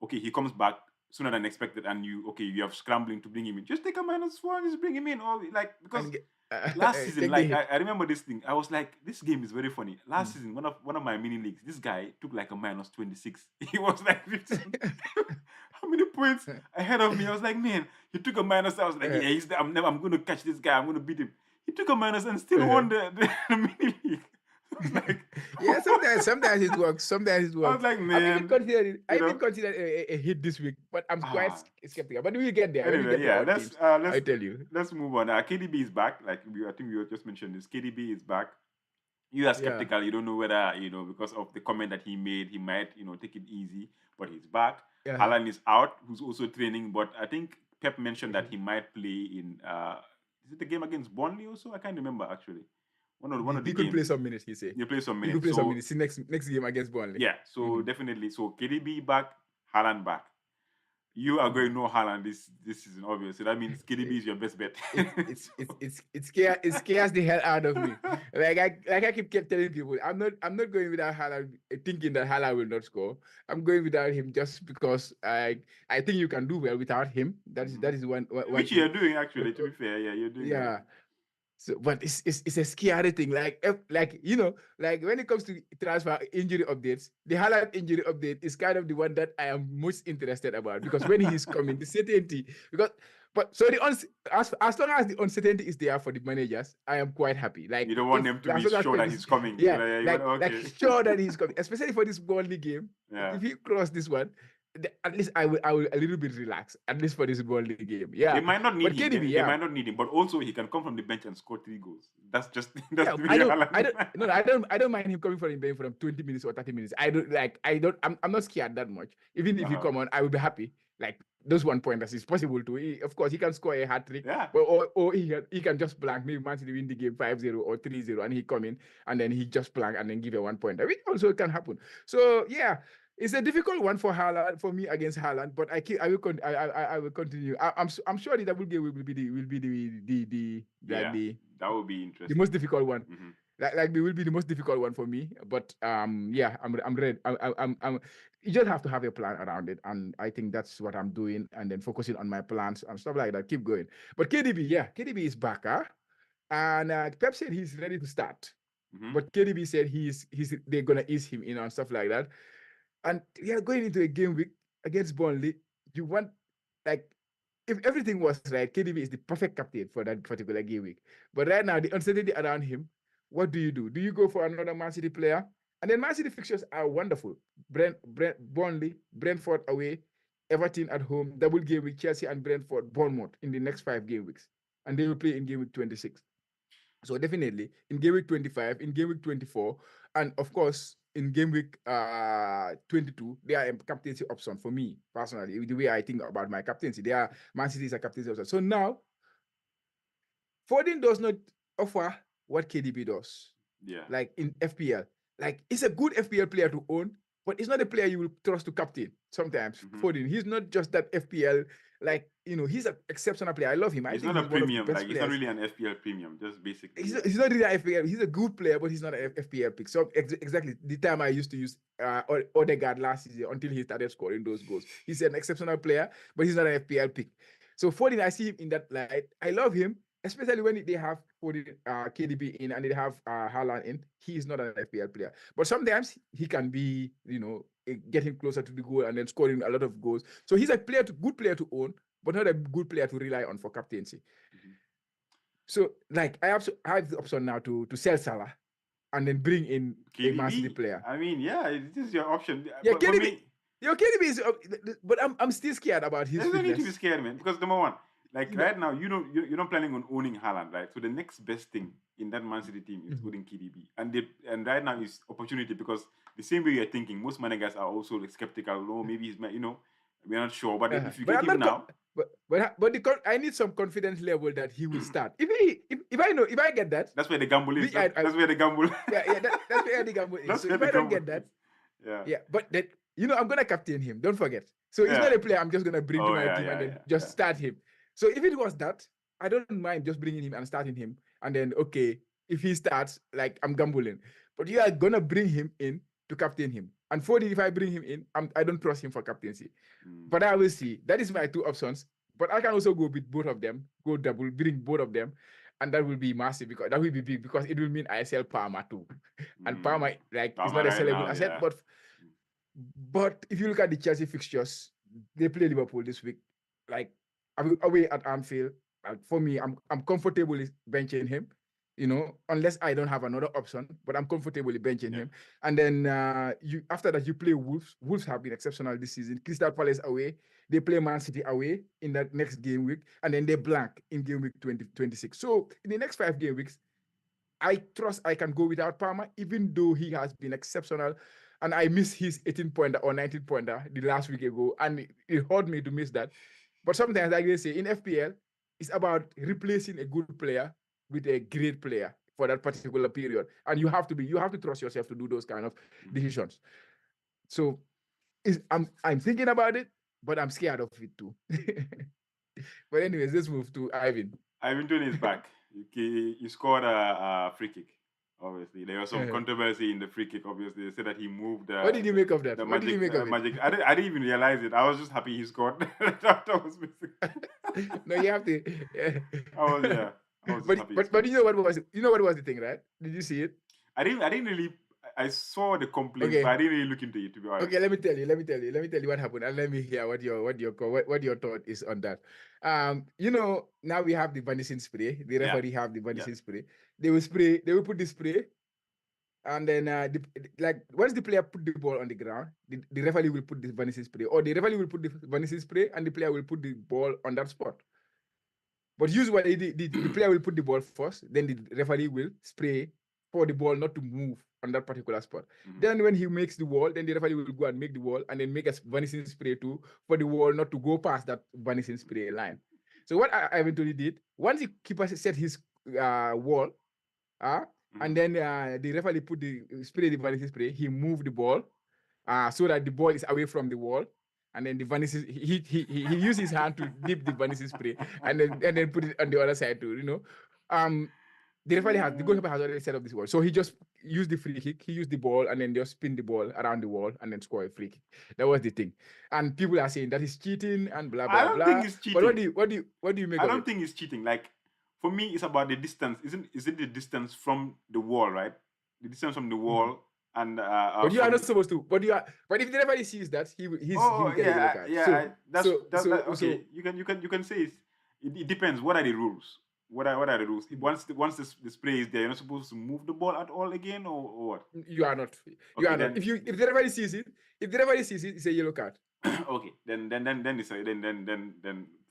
[SPEAKER 1] he comes back sooner than expected, and you have scrambling to bring him in, just take a -4 and just bring him in, or like, because last season, like I remember this thing, I was like, this game is very funny. Last season, one of my mini leagues, this guy took like a -26. He was like 15. How many points ahead of me? I was like, man, he took a minus. I was like, he's there. I'm going to catch this guy. I'm going to beat him. He took a minus and still won the mini league. Like,
[SPEAKER 2] sometimes it works. Sometimes it works.
[SPEAKER 1] I was like, man,
[SPEAKER 2] I even considered a hit this week, but I'm quite skeptical. But we'll get there.
[SPEAKER 1] Anyway,
[SPEAKER 2] I tell you.
[SPEAKER 1] Let's move on. KDB is back. Like I think we just mentioned this. KDB is back. You are
[SPEAKER 2] Yeah.
[SPEAKER 1] skeptical. You don't know whether, because of the comment that he made, he might, take it easy. But he's back.
[SPEAKER 2] Yeah.
[SPEAKER 1] Haaland is out, who's also training. But I think Pep mentioned that he might play in. Is it the game against Burnley also? I can't remember actually. One of the
[SPEAKER 2] He could play
[SPEAKER 1] games.
[SPEAKER 2] some minutes, he said.
[SPEAKER 1] They play some
[SPEAKER 2] He could
[SPEAKER 1] minutes.
[SPEAKER 2] play some
[SPEAKER 1] So
[SPEAKER 2] minutes. See next game against Burnley.
[SPEAKER 1] yeah, so definitely. So KDB back, Haaland back. You are going no Haaland this season, obviously. So that means KDB is your best bet.
[SPEAKER 2] It scares the hell out of me. I kept telling people, I'm not going without Haaland, thinking that Haaland will not score. I'm going without him just because I think you can do well without him. That is one
[SPEAKER 1] Which you
[SPEAKER 2] thing.
[SPEAKER 1] are doing
[SPEAKER 2] But
[SPEAKER 1] actually. To be fair, yeah, you're doing well.
[SPEAKER 2] yeah. So, but it's a scary thing. Like when it comes to transfer injury updates, the Haaland injury update is kind of the one that I am most interested about because when he's coming, the certainty. As long as the uncertainty is there for the managers, I am quite happy.
[SPEAKER 1] You
[SPEAKER 2] Like
[SPEAKER 1] don't want them to be
[SPEAKER 2] as long as
[SPEAKER 1] sure
[SPEAKER 2] Pep
[SPEAKER 1] that
[SPEAKER 2] is,
[SPEAKER 1] he's coming.
[SPEAKER 2] yeah, like
[SPEAKER 1] Okay.
[SPEAKER 2] sure that he's coming, especially for this Burnley game.
[SPEAKER 1] Yeah.
[SPEAKER 2] If he cross this one, at least I will a little bit relax. At least for this Burnley game,
[SPEAKER 1] They
[SPEAKER 2] yeah.
[SPEAKER 1] might not need
[SPEAKER 2] But
[SPEAKER 1] him.
[SPEAKER 2] KDB,
[SPEAKER 1] They
[SPEAKER 2] yeah.
[SPEAKER 1] might not need him, but also he can come from the bench and score 3 goals. That's just that's
[SPEAKER 2] Yeah,
[SPEAKER 1] the
[SPEAKER 2] I
[SPEAKER 1] way
[SPEAKER 2] don't, I
[SPEAKER 1] Haaland.
[SPEAKER 2] don't, no, no, I don't mind him coming from the bench from 20 minutes or 30 minutes. I'm not scared that much. Even if he
[SPEAKER 1] Uh-huh.
[SPEAKER 2] come on, I will be happy. Like those 1 pointers is possible too. Of course, he can score a hat trick,
[SPEAKER 1] Yeah.
[SPEAKER 2] but or he can just blank. Maybe Man City win the game 5-0 or 3-0, and he come in and then he just blank and then give a 1 pointer, which also can happen. So yeah. It's a difficult one for Haaland, for me against Haaland, but I will continue. I'm sure the double game will be the like
[SPEAKER 1] Yeah. That would be
[SPEAKER 2] the
[SPEAKER 1] interesting.
[SPEAKER 2] most difficult one.
[SPEAKER 1] Mm-hmm.
[SPEAKER 2] Like it will be the most difficult one for me. But yeah, I'm ready. I'm you just have to have a plan around it, and I think that's what I'm doing, and then focusing on my plans and stuff like that. Keep going. But KDB, yeah, KDB is back, huh? And Pep said he's ready to start,
[SPEAKER 1] Mm-hmm.
[SPEAKER 2] but KDB said he's they're gonna ease him in and stuff like that. And yeah, going into a game week against Burnley, you want like if everything was right, KDB is the perfect captain for that particular game week. But right now, the uncertainty around him, what do you do? Do you go for another Man City player? And then Man City fixtures are wonderful. Burnley, Brentford away, Everton at home, double game week, Chelsea and Brentford, Bournemouth in the next 5 game weeks. And they will play in game week 26. So definitely in game week 25, in game week 24, and of course in game week 22, they are a captaincy option for me personally. The way I think about my captaincy, they are Man City is a captaincy option. So now Foden does not offer what KDB does.
[SPEAKER 1] Yeah.
[SPEAKER 2] Like in FPL. Like it's a good FPL player to own, but it's not a player you will trust to captain sometimes. Foden, he's not just that FPL, like, he's an exceptional player. I love him. I
[SPEAKER 1] He's
[SPEAKER 2] think
[SPEAKER 1] not a
[SPEAKER 2] he's one of the
[SPEAKER 1] premium.
[SPEAKER 2] best
[SPEAKER 1] Like he's not
[SPEAKER 2] players.
[SPEAKER 1] really an FPL premium. Just basically.
[SPEAKER 2] He's
[SPEAKER 1] Yeah.
[SPEAKER 2] not, he's not really an FPL. He's a good player, but he's not an FPL pick. So exactly the time I used to use Odegaard last season until he started scoring those goals. He's an exceptional player, but he's not an FPL pick. So Foden, I see him in that light. I love him, especially when they have Foden, KDB in and they have Haaland in. He is not an FPL player, but sometimes he can be, getting closer to the goal and then scoring a lot of goals. So he's a good player to own, but not a good player to rely on for captaincy. So, like, I have the option now to sell Salah and then bring in a Man City
[SPEAKER 1] KDB.
[SPEAKER 2] player.
[SPEAKER 1] I mean, yeah, this is your option.
[SPEAKER 2] Yeah,
[SPEAKER 1] But for
[SPEAKER 2] KDB.
[SPEAKER 1] me,
[SPEAKER 2] KDB is, but I'm still scared about his
[SPEAKER 1] there's no need to be
[SPEAKER 2] fitness.
[SPEAKER 1] scared, man. Because number one, like
[SPEAKER 2] You know,
[SPEAKER 1] right now, you're not planning on owning Haaland, right? So the next best thing in that Man City team is owning KDB, and right now is opportunity because the same way you're thinking, most managers are also like, skeptical. No, maybe he's we're not sure. But if you
[SPEAKER 2] but
[SPEAKER 1] get
[SPEAKER 2] I'm
[SPEAKER 1] him
[SPEAKER 2] not.
[SPEAKER 1] now,
[SPEAKER 2] I need some confidence level that he will start. If I get that,
[SPEAKER 1] that's where the gamble is. That's where the gamble.
[SPEAKER 2] yeah, that's where the gamble is.
[SPEAKER 1] That's
[SPEAKER 2] So
[SPEAKER 1] where
[SPEAKER 2] if
[SPEAKER 1] the
[SPEAKER 2] I don't
[SPEAKER 1] gamble
[SPEAKER 2] get that,
[SPEAKER 1] is. Yeah.
[SPEAKER 2] yeah, but that I'm gonna captain him. Don't forget. So it's
[SPEAKER 1] Yeah.
[SPEAKER 2] not a player I'm just gonna bring to
[SPEAKER 1] Oh
[SPEAKER 2] my
[SPEAKER 1] yeah,
[SPEAKER 2] team
[SPEAKER 1] yeah,
[SPEAKER 2] and then
[SPEAKER 1] yeah,
[SPEAKER 2] just
[SPEAKER 1] yeah.
[SPEAKER 2] start him. So if it was that, I don't mind just bringing him and starting him, and then okay, if he starts, like I'm gambling. But you are gonna bring him in to captain him. And Foden, if I bring him in, I don't trust him for captaincy. But I will see. That is my two options. But I can also go with both of them, go double, bring both of them, and that will be massive because that will be big because it will mean I sell Palmer too. And Palmer, like, is
[SPEAKER 1] Palmer
[SPEAKER 2] not a
[SPEAKER 1] right
[SPEAKER 2] sellable
[SPEAKER 1] now,
[SPEAKER 2] asset,
[SPEAKER 1] yeah.
[SPEAKER 2] but if you look at the Chelsea fixtures, they play Liverpool this week. Like away at Anfield. Like for me, I'm comfortably benching him. Unless I don't have another option, but I'm comfortably benching him. And then you after that you play Wolves. Wolves have been exceptional this season. Crystal Palace away. They play Man City away in that next game week, and then they blank in game week 26. So in the next 5 game weeks, I trust I can go without Palmer, even though he has been exceptional. And I miss his 18-pointer or 19-pointer the last week ago. And it hurt me to miss that. But sometimes, like they say, in FPL, it's about replacing a good player with a great player for that particular period. And you have to trust yourself to do those kind of decisions. So I'm thinking about it, but I'm scared of it too. But anyways, let's move to Ivan.
[SPEAKER 1] Ivan Toney is back. He scored a free kick. Obviously, there was some controversy in the free kick. Obviously, they said that he moved.
[SPEAKER 2] What did you make of that?
[SPEAKER 1] What did you make of it? Magic. I didn't even realize it. I was just happy he scored. That was missing.
[SPEAKER 2] No, you have to.
[SPEAKER 1] I was just happy.
[SPEAKER 2] But you know what was the thing, right? Did you see it?
[SPEAKER 1] I didn't really. I saw the complaints, but I didn't really look into it, to be honest.
[SPEAKER 2] Okay, let me tell you what happened, and let me hear what your thought is on that. Now we have the vanishing spray. The referee have the vanishing spray. They will put the spray, and then once the player put the ball on the ground, the referee will put the vanishing spray, or the referee will put the vanishing spray, and the player will put the ball on that spot. But usually the player will put the ball first, then the referee will spray for the ball not to move on that particular spot. Then when he makes the wall, then the referee will go and make the wall and then make a vanishing spray too for the wall not to go past that vanishing spray line. So what I eventually did, once the keeper set his wall, and then the referee put the vanishing spray, he moved the ball so that the ball is away from the wall. And then the vanishing, he used his hand to dip the vanishing spray and then put it on the other side too, The goalkeeper has already set up this wall. So he just used the free kick, he used the ball, and then just spin the ball around the wall and then score a free kick. That was the thing. And people are saying that he's cheating and blah, blah, blah.
[SPEAKER 1] I don't think it's cheating.
[SPEAKER 2] But what do you make of it?
[SPEAKER 1] I don't think it's cheating. Like, for me, it's about the distance. Is it the distance from the wall, right? The distance from the wall and
[SPEAKER 2] but you are not supposed to. But if the referee sees that, he will get a yellow card.
[SPEAKER 1] Okay. You can say it depends. What are the rules? What are the rules? Once the spray is there, you're not supposed to move the ball at all again, or what?
[SPEAKER 2] You are not. You are not. If the referee sees it, it's a yellow card.
[SPEAKER 1] Okay, then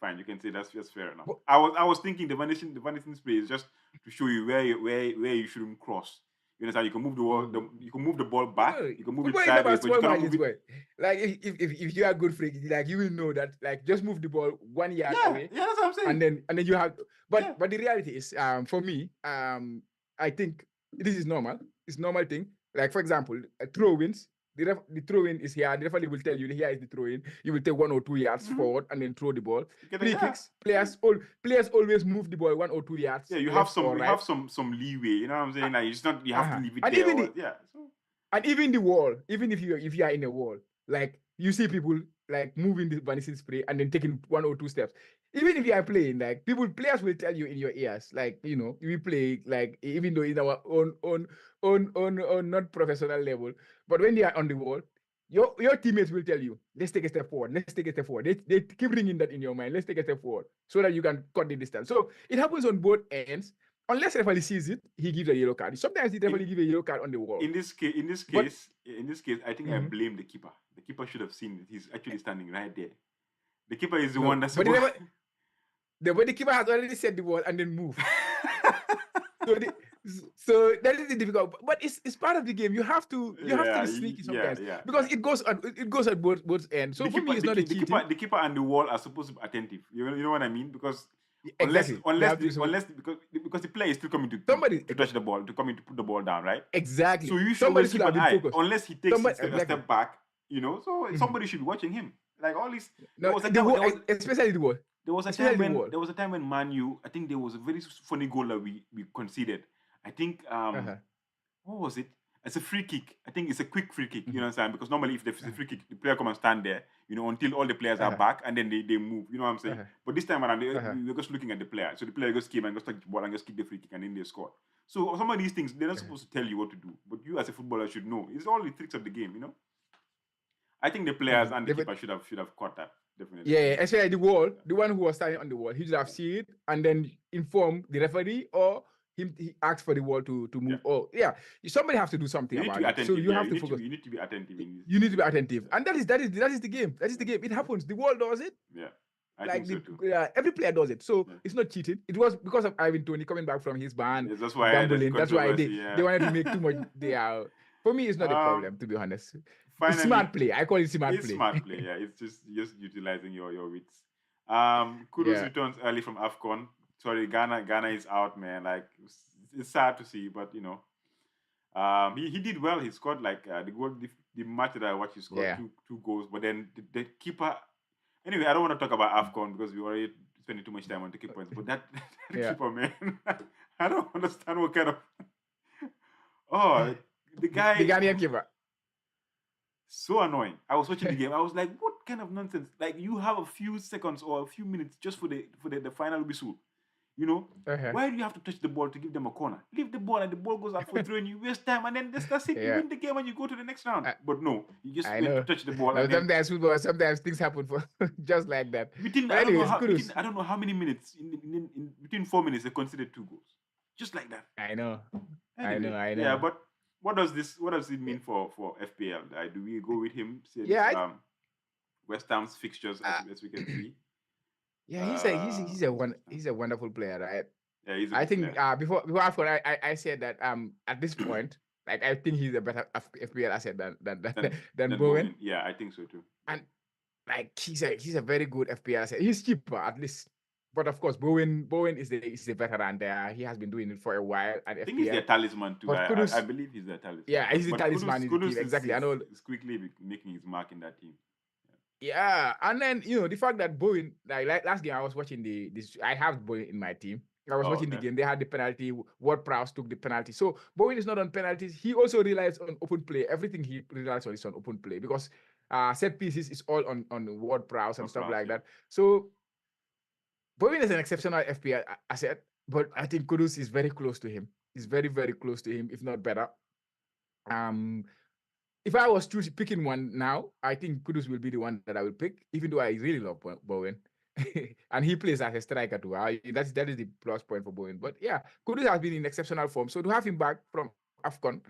[SPEAKER 1] fine. You can say that's just fair enough. But I was thinking the vanishing spray is just to show you where you shouldn't cross. You understand? You can move the wall. You can move the ball back. You can move it sideways. But you cannot move it.
[SPEAKER 2] Like if you are good freak, like you will know that. Like just move the ball 1 yard away.
[SPEAKER 1] Yeah, that's what I'm saying.
[SPEAKER 2] And then you have. But the reality is, for me, I think this is normal. It's normal thing. Like for example, throw-ins. The throw-in is here. The referee will tell you here is the throw-in. You will take 1 or 2 yards forward and then throw the ball. Free kicks, players always move the ball 1 or 2 yards.
[SPEAKER 1] Yeah, you have some leeway. You know what I'm saying? Like it's not you have to leave it
[SPEAKER 2] and
[SPEAKER 1] there.
[SPEAKER 2] And even the wall, even if you are in a wall, like you see people like moving the vanishing spray and then taking 1 or 2 steps. Even if you are playing, like players will tell you in your ears, like we play like even though in our own not professional level, but when they are on the wall, your teammates will tell you, let's take a step forward. Let's take a step forward. They keep ringing that in your mind. Let's take a step forward so that you can cut the distance. So it happens on both ends. Unless the referee sees it, he gives a yellow card. Sometimes the referee gives a yellow card on the wall.
[SPEAKER 1] In this case, I think I blame the keeper. The keeper should have seen it. He's actually standing right there. The keeper is the one that's supposed.
[SPEAKER 2] But the keeper has already set the ball and then moved. So that is the difficult. But it's part of the game. You have to be sneaky sometimes because it goes at both ends. So for me, it's not a cheating.
[SPEAKER 1] The keeper and the wall are supposed to be attentive. You know what I mean? Because because the player is still coming to touch the ball, to come in to put the ball down, right?
[SPEAKER 2] Exactly.
[SPEAKER 1] So you should always keep an eye, unless he takes a step back. So somebody should be watching him. Like all this.
[SPEAKER 2] Especially the wall.
[SPEAKER 1] There was a time when ManU, I think there was a very funny goal that we conceded. I think what was it? It's a free kick. I think it's a quick free kick. You know what I'm saying? Because normally if there's a free kick, the player come and stand there, until all the players are back and then they move. You know what I'm saying? But this time around, we were just looking at the player. So the player just came and just touched the ball and just kicked the free kick and then they scored. So some of these things, they're not supposed to tell you what to do. But you as a footballer should know. It's all the tricks of the game, I think the players and the keeper should have caught that. Definitely.
[SPEAKER 2] Yeah, especially the one who was standing on the wall, he should have seen it and then inform the referee or he asked for the wall to move. Oh, yeah. Somebody has to do something about it. So you have to focus.
[SPEAKER 1] You need to be attentive.
[SPEAKER 2] You need to be attentive. And that is the game. That is the game. It happens. The wall does it.
[SPEAKER 1] Yeah. I
[SPEAKER 2] Like
[SPEAKER 1] think so too.
[SPEAKER 2] every player does it, so
[SPEAKER 1] Yeah.
[SPEAKER 2] it's not cheating. It was because of Ivan Tony coming back from his ban,
[SPEAKER 1] That's why there's
[SPEAKER 2] gambling. That's why
[SPEAKER 1] controversy.
[SPEAKER 2] they
[SPEAKER 1] Yeah.
[SPEAKER 2] wanted to make too much. They are For me, it's not a problem, to be honest. It's
[SPEAKER 1] Finally,
[SPEAKER 2] smart play. I call it smart
[SPEAKER 1] it's
[SPEAKER 2] play.
[SPEAKER 1] smart play. Yeah, it's just utilizing your wits. Kudus
[SPEAKER 2] Yeah,
[SPEAKER 1] returns early from Afcon. Sorry, Ghana is out, man. Like it's sad to see, but he did well. He scored like the match that I watched. He scored
[SPEAKER 2] yeah,
[SPEAKER 1] two goals, but then the keeper. Anyway, I don't want to talk about Afcon because we already spending too much time on the key points. But that, that
[SPEAKER 2] yeah.
[SPEAKER 1] keeper, man, I don't understand what kind of. Oh, the
[SPEAKER 2] The
[SPEAKER 1] guy,
[SPEAKER 2] Ghanaian keeper.
[SPEAKER 1] so annoying. I was watching the game. I was like, what kind of nonsense? Like you have a few seconds or a few minutes just for the final whistle. You know,
[SPEAKER 2] Uh-huh.
[SPEAKER 1] why do you have to touch the ball to give them a corner? Leave the ball and the ball goes out for throw and you waste time and then that's it. You
[SPEAKER 2] Yeah,
[SPEAKER 1] win the game and you go to the next round.
[SPEAKER 2] I,
[SPEAKER 1] But no, you just
[SPEAKER 2] I
[SPEAKER 1] went to
[SPEAKER 2] know.
[SPEAKER 1] touch the ball
[SPEAKER 2] No,
[SPEAKER 1] and then
[SPEAKER 2] sometimes things happen for just like that.
[SPEAKER 1] within
[SPEAKER 2] But
[SPEAKER 1] I don't know
[SPEAKER 2] anyways,
[SPEAKER 1] how within
[SPEAKER 2] kudos.
[SPEAKER 1] I don't know how many minutes in between 4 minutes they considered two goals. Just like that.
[SPEAKER 2] I know,
[SPEAKER 1] Anyway,
[SPEAKER 2] I
[SPEAKER 1] yeah,
[SPEAKER 2] know.
[SPEAKER 1] but what does it mean for FPL? Do we go with him since
[SPEAKER 2] Yeah,
[SPEAKER 1] West Ham's fixtures
[SPEAKER 2] uh,
[SPEAKER 1] as we can see?
[SPEAKER 2] yeah.
[SPEAKER 1] Uh, West Ham.
[SPEAKER 2] He's a wonderful player, right?
[SPEAKER 1] Yeah, he's a
[SPEAKER 2] I
[SPEAKER 1] good
[SPEAKER 2] think
[SPEAKER 1] player.
[SPEAKER 2] before after I said that at this point, like I think he's a better FPL asset
[SPEAKER 1] Than
[SPEAKER 2] than
[SPEAKER 1] than
[SPEAKER 2] Bowen.
[SPEAKER 1] Bowen. Yeah, I think so too.
[SPEAKER 2] And like he's a very good FPL asset. He's cheaper at least. But of course, Bowen is the veteran there. He has been doing it for a while at
[SPEAKER 1] I think he's their
[SPEAKER 2] FPL.
[SPEAKER 1] talisman too.
[SPEAKER 2] But
[SPEAKER 1] I
[SPEAKER 2] Kudus,
[SPEAKER 1] believe he's their talisman.
[SPEAKER 2] yeah, he's the
[SPEAKER 1] But
[SPEAKER 2] talisman in the team.
[SPEAKER 1] Kudus
[SPEAKER 2] Exactly. I know.
[SPEAKER 1] is quickly making his mark in that team.
[SPEAKER 2] Yeah, and then the fact that Bowen, like last game, I was watching this. I have Bowen in my team. I was
[SPEAKER 1] Oh,
[SPEAKER 2] watching the
[SPEAKER 1] okay.
[SPEAKER 2] game. They had the penalty. Ward Prowse took the penalty. So Bowen is not on penalties. He also relies on open play. Everything he relies on is on open play because set pieces is all on Ward Prowse and
[SPEAKER 1] Or
[SPEAKER 2] stuff
[SPEAKER 1] Prowse,
[SPEAKER 2] like
[SPEAKER 1] yeah.
[SPEAKER 2] that. So Bowen is an exceptional FPL asset, but I think Kudus is very close to him. He's very very close to him, if not better. Um, if I was picking one now, I think Kudus will be the one that I will pick, even though I really love Bowen. And he plays as a striker too. That is the plus point for Bowen. But yeah, Kudus has been in exceptional form. So to have him back from AFCON,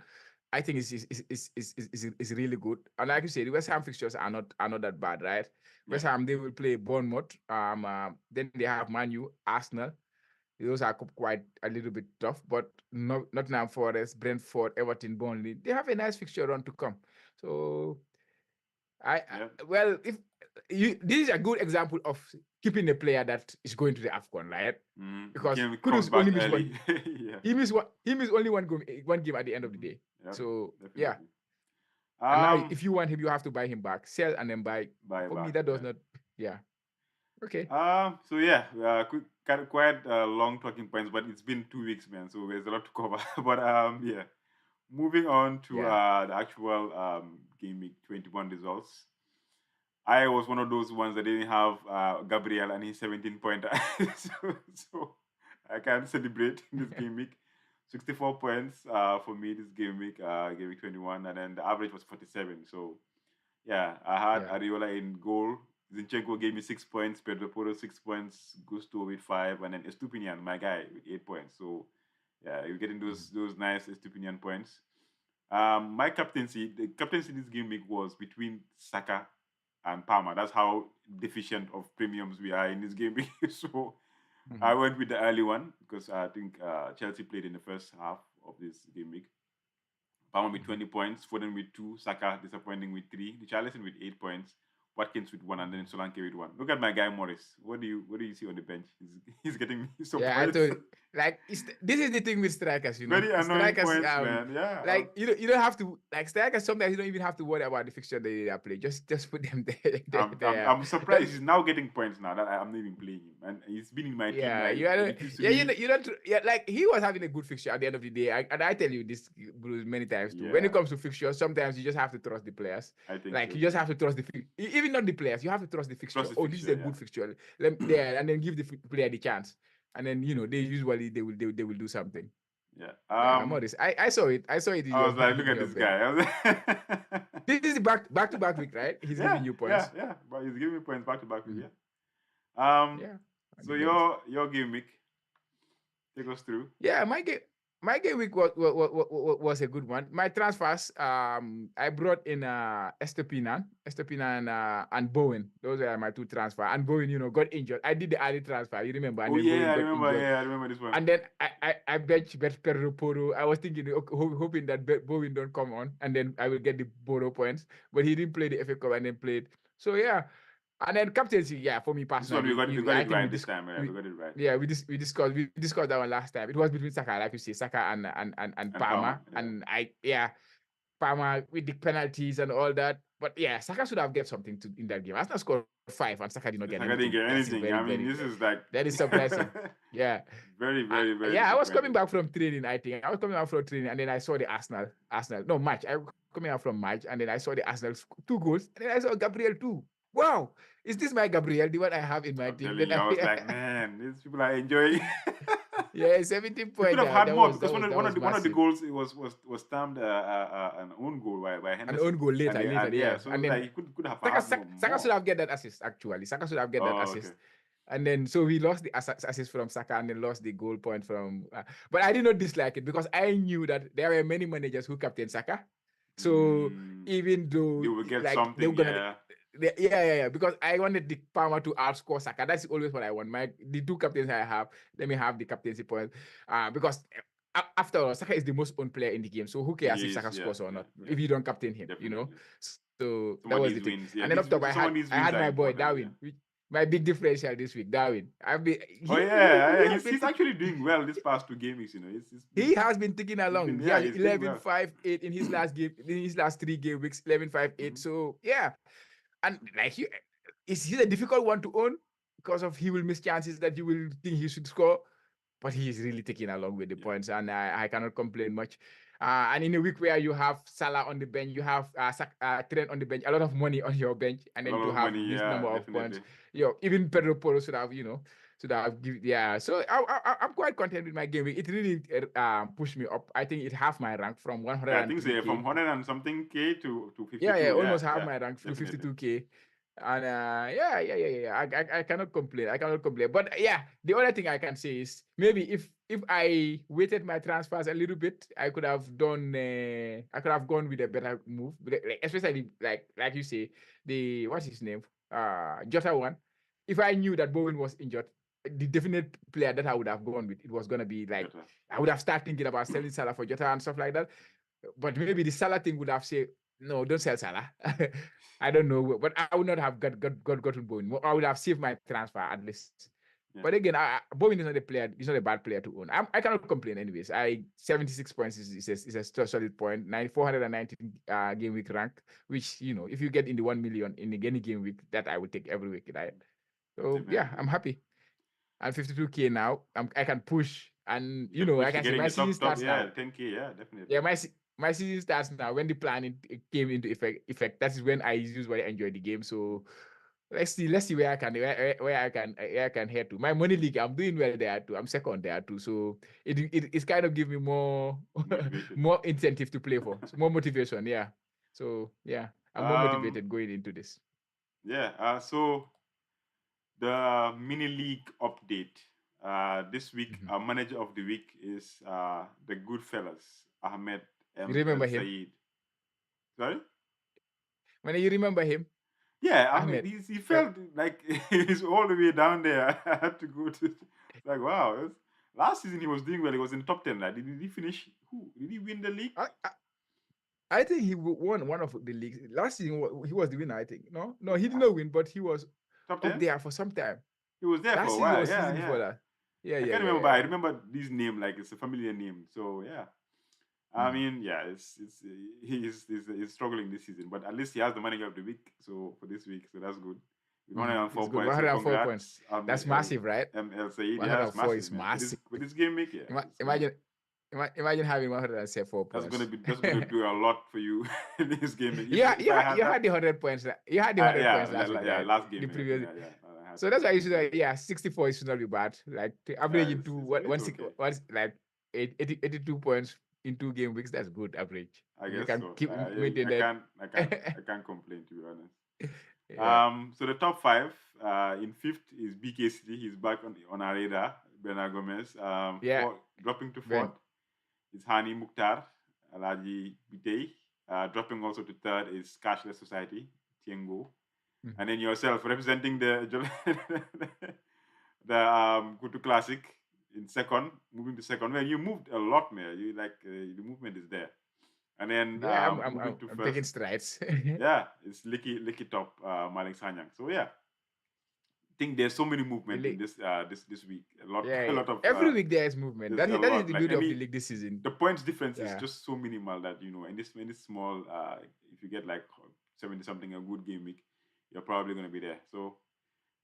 [SPEAKER 2] I think is really good. And like you said, the West Ham fixtures are not that bad, right?
[SPEAKER 1] Yeah.
[SPEAKER 2] West Ham, they will play Bournemouth. Then they have ManU, Arsenal. Those are quite a little bit tough, but Nottingham Forest, Brentford, Everton, Burnley, they have a nice fixture run to come. So
[SPEAKER 1] Yeah.
[SPEAKER 2] well, if this is a good example of keeping a player that is going to the AFCON, right? Because
[SPEAKER 1] Comes
[SPEAKER 2] Kudus
[SPEAKER 1] back
[SPEAKER 2] only missed
[SPEAKER 1] early.
[SPEAKER 2] one.
[SPEAKER 1] Yeah.
[SPEAKER 2] He missed only one game at the end of the day.
[SPEAKER 1] Yeah,
[SPEAKER 2] So yeah.
[SPEAKER 1] definitely.
[SPEAKER 2] And now
[SPEAKER 1] Um
[SPEAKER 2] if you want him, you have to buy him back, sell and then buy.
[SPEAKER 1] Buy
[SPEAKER 2] For me,
[SPEAKER 1] back,
[SPEAKER 2] that does
[SPEAKER 1] yeah.
[SPEAKER 2] not. Yeah. Okay.
[SPEAKER 1] So yeah, quite long talking points, but it's been 2 weeks, man. So there's a lot to cover. But yeah, moving on to
[SPEAKER 2] Yeah.
[SPEAKER 1] the actual game week 21 results. I was one of those ones that didn't have Gabriel and his 17 pointer, so I can't celebrate this game week. 64 points for me this game week 21, and then the average was 47. So yeah, I had
[SPEAKER 2] Yeah.
[SPEAKER 1] Ariola in goal. Zinchenko gave me 6 points, Pedro Porro 6 points, Gusto with 5, and then Estupinian, my guy, with 8 points. So yeah, you're getting those nice Estupinian points. My the captaincy this game week was between Saka and Palmer. That's how deficient of premiums we are in this game week. So I
[SPEAKER 2] Mhm.
[SPEAKER 1] went with the early one because I think Chelsea played in the first half of this game week. Palmer with 20 points, Foden with 2, Saka disappointing with 3, Richarlison with 8 points, Watkins with 1, and then Solanke with 1. Look at my guy Morris. What do you see on the bench? He's getting me some
[SPEAKER 2] Yeah, I
[SPEAKER 1] points.
[SPEAKER 2] told like this is the thing with strikers,
[SPEAKER 1] Very annoying
[SPEAKER 2] strikers
[SPEAKER 1] points, man. Yeah.
[SPEAKER 2] like you don't have to like strikers. Sometimes you don't even have to worry about the fixture they play. Just put them there.
[SPEAKER 1] I'm surprised he's now getting points now that I'm not even playing him, and he's been in my team.
[SPEAKER 2] Yeah,
[SPEAKER 1] Like
[SPEAKER 2] you are.
[SPEAKER 1] refused to
[SPEAKER 2] Yeah,
[SPEAKER 1] leave.
[SPEAKER 2] you don't. Yeah, like he was having a good fixture at the end of the day, and I tell you this, Bruce, many times too. When it
[SPEAKER 1] Yeah,
[SPEAKER 2] comes to fixtures, sometimes you just have to trust the players.
[SPEAKER 1] I think
[SPEAKER 2] Like
[SPEAKER 1] so
[SPEAKER 2] you just
[SPEAKER 1] too.
[SPEAKER 2] have to trust even not the players. You have to trust the
[SPEAKER 1] Trust
[SPEAKER 2] fixture.
[SPEAKER 1] the
[SPEAKER 2] Oh, this is
[SPEAKER 1] fixture,
[SPEAKER 2] a
[SPEAKER 1] yeah.
[SPEAKER 2] good fixture. Let there, and then give the player the chance, and then they usually they will do something.
[SPEAKER 1] Yeah.
[SPEAKER 2] Yeah, Morris. I saw it. I saw it in
[SPEAKER 1] I was like, look
[SPEAKER 2] in
[SPEAKER 1] at
[SPEAKER 2] your
[SPEAKER 1] this
[SPEAKER 2] bench.
[SPEAKER 1] guy. I was
[SPEAKER 2] This is the back to back week, right? He's
[SPEAKER 1] yeah,
[SPEAKER 2] giving you
[SPEAKER 1] yeah,
[SPEAKER 2] points.
[SPEAKER 1] yeah. But he's giving me points back to back with
[SPEAKER 2] Mhm.
[SPEAKER 1] yeah. Um,
[SPEAKER 2] Yeah, on
[SPEAKER 1] so
[SPEAKER 2] the bench.
[SPEAKER 1] your game week, take us through.
[SPEAKER 2] Yeah, my game. My game week was a good one. My transfers, I brought in Estopinan and Bowen. Those are my two transfers. And Bowen, got injured. I did the early transfer, you remember, and
[SPEAKER 1] Oh
[SPEAKER 2] then
[SPEAKER 1] yeah,
[SPEAKER 2] Bowen
[SPEAKER 1] I
[SPEAKER 2] got
[SPEAKER 1] remember.
[SPEAKER 2] injured.
[SPEAKER 1] Yeah, I remember this one.
[SPEAKER 2] And then I benched Pedro Poro. I was thinking, hoping that Bowen don't come on, and then I will get the Boro points. But he didn't play the FA Cup and then played. So yeah, and then captaincy, yeah, for me
[SPEAKER 1] This one we
[SPEAKER 2] personally,
[SPEAKER 1] got
[SPEAKER 2] I
[SPEAKER 1] it
[SPEAKER 2] think
[SPEAKER 1] right this time. Yeah, we got it right.
[SPEAKER 2] yeah, we discussed that one last time. It was between Saka, like you say, Saka and
[SPEAKER 1] And Palmer.
[SPEAKER 2] Palmer,
[SPEAKER 1] Yeah.
[SPEAKER 2] and Palmer with the penalties and all that. But yeah, Saka should have get something in that game. Arsenal scored 5 and Saka did not get
[SPEAKER 1] Saka didn't
[SPEAKER 2] anything.
[SPEAKER 1] get
[SPEAKER 2] That is
[SPEAKER 1] anything.
[SPEAKER 2] very,
[SPEAKER 1] I mean,
[SPEAKER 2] very,
[SPEAKER 1] this is like
[SPEAKER 2] that is surprising. Yeah.
[SPEAKER 1] very, very, very
[SPEAKER 2] Yeah, I was coming
[SPEAKER 1] disappointing.
[SPEAKER 2] back from training, I think. I was coming out from training, and then I saw the Arsenal, no, match. I was coming out from match, and then I saw the Arsenal 2 goals, and then I saw Gabriel too. Wow, is this my Gabriel, the one I have in my
[SPEAKER 1] I'm
[SPEAKER 2] team?
[SPEAKER 1] telling
[SPEAKER 2] Then
[SPEAKER 1] you, I was like, man, these people are enjoying.
[SPEAKER 2] yeah, 17
[SPEAKER 1] You could
[SPEAKER 2] point.
[SPEAKER 1] have had
[SPEAKER 2] That
[SPEAKER 1] more
[SPEAKER 2] was
[SPEAKER 1] because
[SPEAKER 2] that was that
[SPEAKER 1] one
[SPEAKER 2] was
[SPEAKER 1] of the
[SPEAKER 2] massive.
[SPEAKER 1] goals it was termed an own goal by
[SPEAKER 2] An
[SPEAKER 1] Henderson.
[SPEAKER 2] own goal later,
[SPEAKER 1] And yeah,
[SPEAKER 2] yeah.
[SPEAKER 1] so
[SPEAKER 2] And
[SPEAKER 1] like
[SPEAKER 2] then
[SPEAKER 1] he could have
[SPEAKER 2] Saka,
[SPEAKER 1] had
[SPEAKER 2] Saka, Saka should
[SPEAKER 1] more.
[SPEAKER 2] have get that assist, actually. Saka should have get that
[SPEAKER 1] Oh, okay.
[SPEAKER 2] assist. And then, so we lost the assist from Saka and then lost the goal point from. But I did not dislike it because I knew that there were many managers who captain Saka. So even though,
[SPEAKER 1] You will get
[SPEAKER 2] like, they were
[SPEAKER 1] something,
[SPEAKER 2] gonna.
[SPEAKER 1] yeah.
[SPEAKER 2] Yeah. Because I wanted the Palmer to outscore Saka. That's always what I want. The two captains I have, let me have the captaincy point. Because after all, Saka is the most owned player in the game. So who cares if
[SPEAKER 1] He
[SPEAKER 2] Saka
[SPEAKER 1] is, yeah,
[SPEAKER 2] scores or
[SPEAKER 1] yeah,
[SPEAKER 2] not?
[SPEAKER 1] yeah.
[SPEAKER 2] If you don't captain him,
[SPEAKER 1] Definitely.
[SPEAKER 2] So that
[SPEAKER 1] Someone
[SPEAKER 2] was the
[SPEAKER 1] needs
[SPEAKER 2] thing.
[SPEAKER 1] wins. Yeah,
[SPEAKER 2] And then up top,
[SPEAKER 1] someone needs
[SPEAKER 2] I
[SPEAKER 1] wins
[SPEAKER 2] had
[SPEAKER 1] are
[SPEAKER 2] my boy
[SPEAKER 1] important,
[SPEAKER 2] Darwin, my big differential this week, Darwin.
[SPEAKER 1] Oh yeah, he's actually doing well this past 2 games.
[SPEAKER 2] He has been ticking along. He has
[SPEAKER 1] he's doing
[SPEAKER 2] 11,
[SPEAKER 1] well.
[SPEAKER 2] 5, 8 in his last game, in his last 3 game weeks, 11, 5, 8. So yeah. And like he's a difficult one to own because of he will miss chances that you will think he should score, but he is really taking along with the points, and I cannot complain much. And in a week where you have Salah on the bench, you have Trent on the bench, a lot of money on your bench, and
[SPEAKER 1] A
[SPEAKER 2] then
[SPEAKER 1] lot
[SPEAKER 2] to
[SPEAKER 1] of
[SPEAKER 2] have
[SPEAKER 1] money,
[SPEAKER 2] this
[SPEAKER 1] yeah,
[SPEAKER 2] number of points,
[SPEAKER 1] definitely.
[SPEAKER 2] even Pedro Porro should have, yeah. So I'm quite content with my game week. It really pushed me up. I think it half my rank from
[SPEAKER 1] Yeah, I think so. From
[SPEAKER 2] 103K.
[SPEAKER 1] 100 and something K to 52.
[SPEAKER 2] Yeah,
[SPEAKER 1] Yeah,
[SPEAKER 2] almost half
[SPEAKER 1] yeah,
[SPEAKER 2] my rank to
[SPEAKER 1] definitely.
[SPEAKER 2] 52K. And yeah. I cannot complain. But yeah, the other thing I can say is maybe if I weighted my transfers a little bit, I could have done. I could have gone with a better move, especially like you say, the what's his name, Jota one. If I knew that Bowen was injured, the definite player that I would have gone with, it was gonna be like
[SPEAKER 1] Better.
[SPEAKER 2] I would have started thinking about selling Salah for Jota and stuff like that. But maybe the Salah thing would have said, no, don't sell Salah. I don't know, but I would not have gotten Bowen. I would have saved my transfer at least.
[SPEAKER 1] Yeah.
[SPEAKER 2] But again, Bowen is not a player. He's not a bad player to own. I cannot complain, anyways. 76 points is a solid point. 419 game week rank, which if you get in the 1 million in any game week, that I would take every week, right? So yeah, I'm happy. I'm 52K now. I can push, and I can see my season starts now.
[SPEAKER 1] 10K, yeah, definitely.
[SPEAKER 2] Yeah, my season starts now. When the planning came into effect, that is when I usually enjoy the game. So let's see where I can head to. My money league, I'm doing well there too. I'm second there too. So it's kind of give me more
[SPEAKER 1] Motivation.
[SPEAKER 2] more incentive to play for. So more motivation, yeah. So yeah, I'm more motivated going into this.
[SPEAKER 1] Yeah. So the mini league update. This week, our manager of the week is the good fellas, Ahmed
[SPEAKER 2] You remember him?
[SPEAKER 1] Said. Sorry?
[SPEAKER 2] When you remember him?
[SPEAKER 1] Yeah, I
[SPEAKER 2] Ahmed.
[SPEAKER 1] mean, he felt like he's all the way down there. I had to go to like, wow. Last season he was doing well. He was in top 10. Like, did he finish? Who did he win the league?
[SPEAKER 2] I think he won one of the leagues last season. He was the winner. I think no, he did not win, but he was
[SPEAKER 1] top
[SPEAKER 2] 10? Up there for some time.
[SPEAKER 1] He was there
[SPEAKER 2] last
[SPEAKER 1] for a while.
[SPEAKER 2] Season before that.
[SPEAKER 1] I can't remember. I remember this name like it's a familiar name. So yeah. I mean, yeah, he's struggling this season, but at least he has the manager of the week. So for this week, so that's good. 104 points.
[SPEAKER 2] 104 points. That's massive, right?
[SPEAKER 1] ML Said,
[SPEAKER 2] 104 is massive.
[SPEAKER 1] With this game week, yeah.
[SPEAKER 2] Imagine having 104 points.
[SPEAKER 1] That's gonna do a lot for you in this game.
[SPEAKER 2] You had the 100 points. You had the 100 points last week.
[SPEAKER 1] Yeah, last game.
[SPEAKER 2] The previous. So that's why you should 64 is not be bad. Like averaging like 82 points in 2 game weeks. That's good average.
[SPEAKER 1] I guess
[SPEAKER 2] you can
[SPEAKER 1] so.
[SPEAKER 2] keep maintaining that.
[SPEAKER 1] I can't complain, to be honest. Yeah. So the top 5 in 5th is BK City. He's back on our radar. Bernard Gomez. Dropping to 4th. is Hani Mukhtar, Alaji Bitey. Dropping also to third is Cashless Society, Tiengo.
[SPEAKER 2] Mhm.
[SPEAKER 1] And then yourself representing the the Kotu Classic in second, moving to second. Well, you moved a lot, man. You like the movement is there. And then
[SPEAKER 2] Yeah,
[SPEAKER 1] moving to
[SPEAKER 2] I'm
[SPEAKER 1] first,
[SPEAKER 2] taking strides.
[SPEAKER 1] yeah, it's Licky Top, Malik Sanyang. So yeah, I think there's so many movement in
[SPEAKER 2] Really,
[SPEAKER 1] this week. A lot
[SPEAKER 2] yeah,
[SPEAKER 1] a
[SPEAKER 2] yeah.
[SPEAKER 1] lot of
[SPEAKER 2] Every week there is movement.
[SPEAKER 1] there's a
[SPEAKER 2] That is
[SPEAKER 1] lot
[SPEAKER 2] the
[SPEAKER 1] like
[SPEAKER 2] beauty of the
[SPEAKER 1] any
[SPEAKER 2] league this season.
[SPEAKER 1] the points difference is
[SPEAKER 2] Yeah.
[SPEAKER 1] just so minimal that in this small if you get like 70 something a good game week, you're probably going to be there. So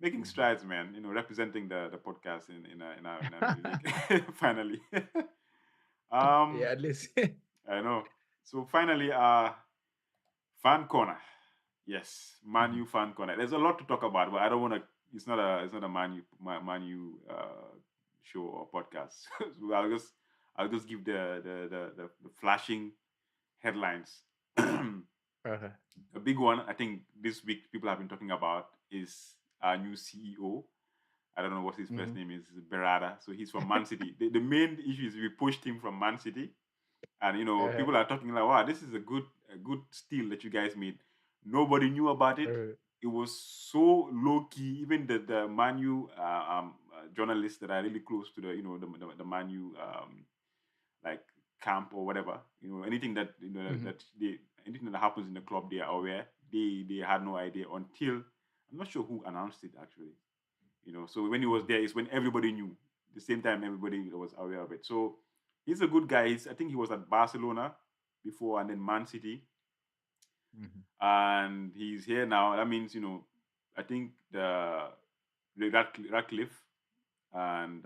[SPEAKER 1] making
[SPEAKER 2] Mhm.
[SPEAKER 1] strides, man. Representing the podcast in a mini league finally. um,
[SPEAKER 2] Yeah, at least.
[SPEAKER 1] I know. So finally, fan corner. Yes,
[SPEAKER 2] Mhm.
[SPEAKER 1] ManU fan corner. There's a lot to talk about, but I don't want to. It's not a ManU show or podcast. So I'll just give the flashing headlines.
[SPEAKER 2] Uh-huh.
[SPEAKER 1] A big one, I think, this week people have been talking about is our new CEO. I don't know what his first
[SPEAKER 2] Mhm.
[SPEAKER 1] name is, Berada. So he's from Man City. The main issue is we pushed him from Man City, and
[SPEAKER 2] Uh-huh.
[SPEAKER 1] people are talking like, "Wow, this is a good steal that you guys made." Nobody knew about it.
[SPEAKER 2] Uh-huh.
[SPEAKER 1] It was so low key. Even the Manu journalists that are really close to the Manu like camp or whatever, anything that
[SPEAKER 2] Mhm.
[SPEAKER 1] that they anything that happens in the club, they are aware. They had no idea until I'm not sure who announced it actually. So when he was
[SPEAKER 2] Mhm.
[SPEAKER 1] there is when everybody knew. The same time everybody was aware of it. So he's a good guy. I think he was at Barcelona before and then Man City,
[SPEAKER 2] Mhm.
[SPEAKER 1] and he's here now. That means I think the Radcliffe and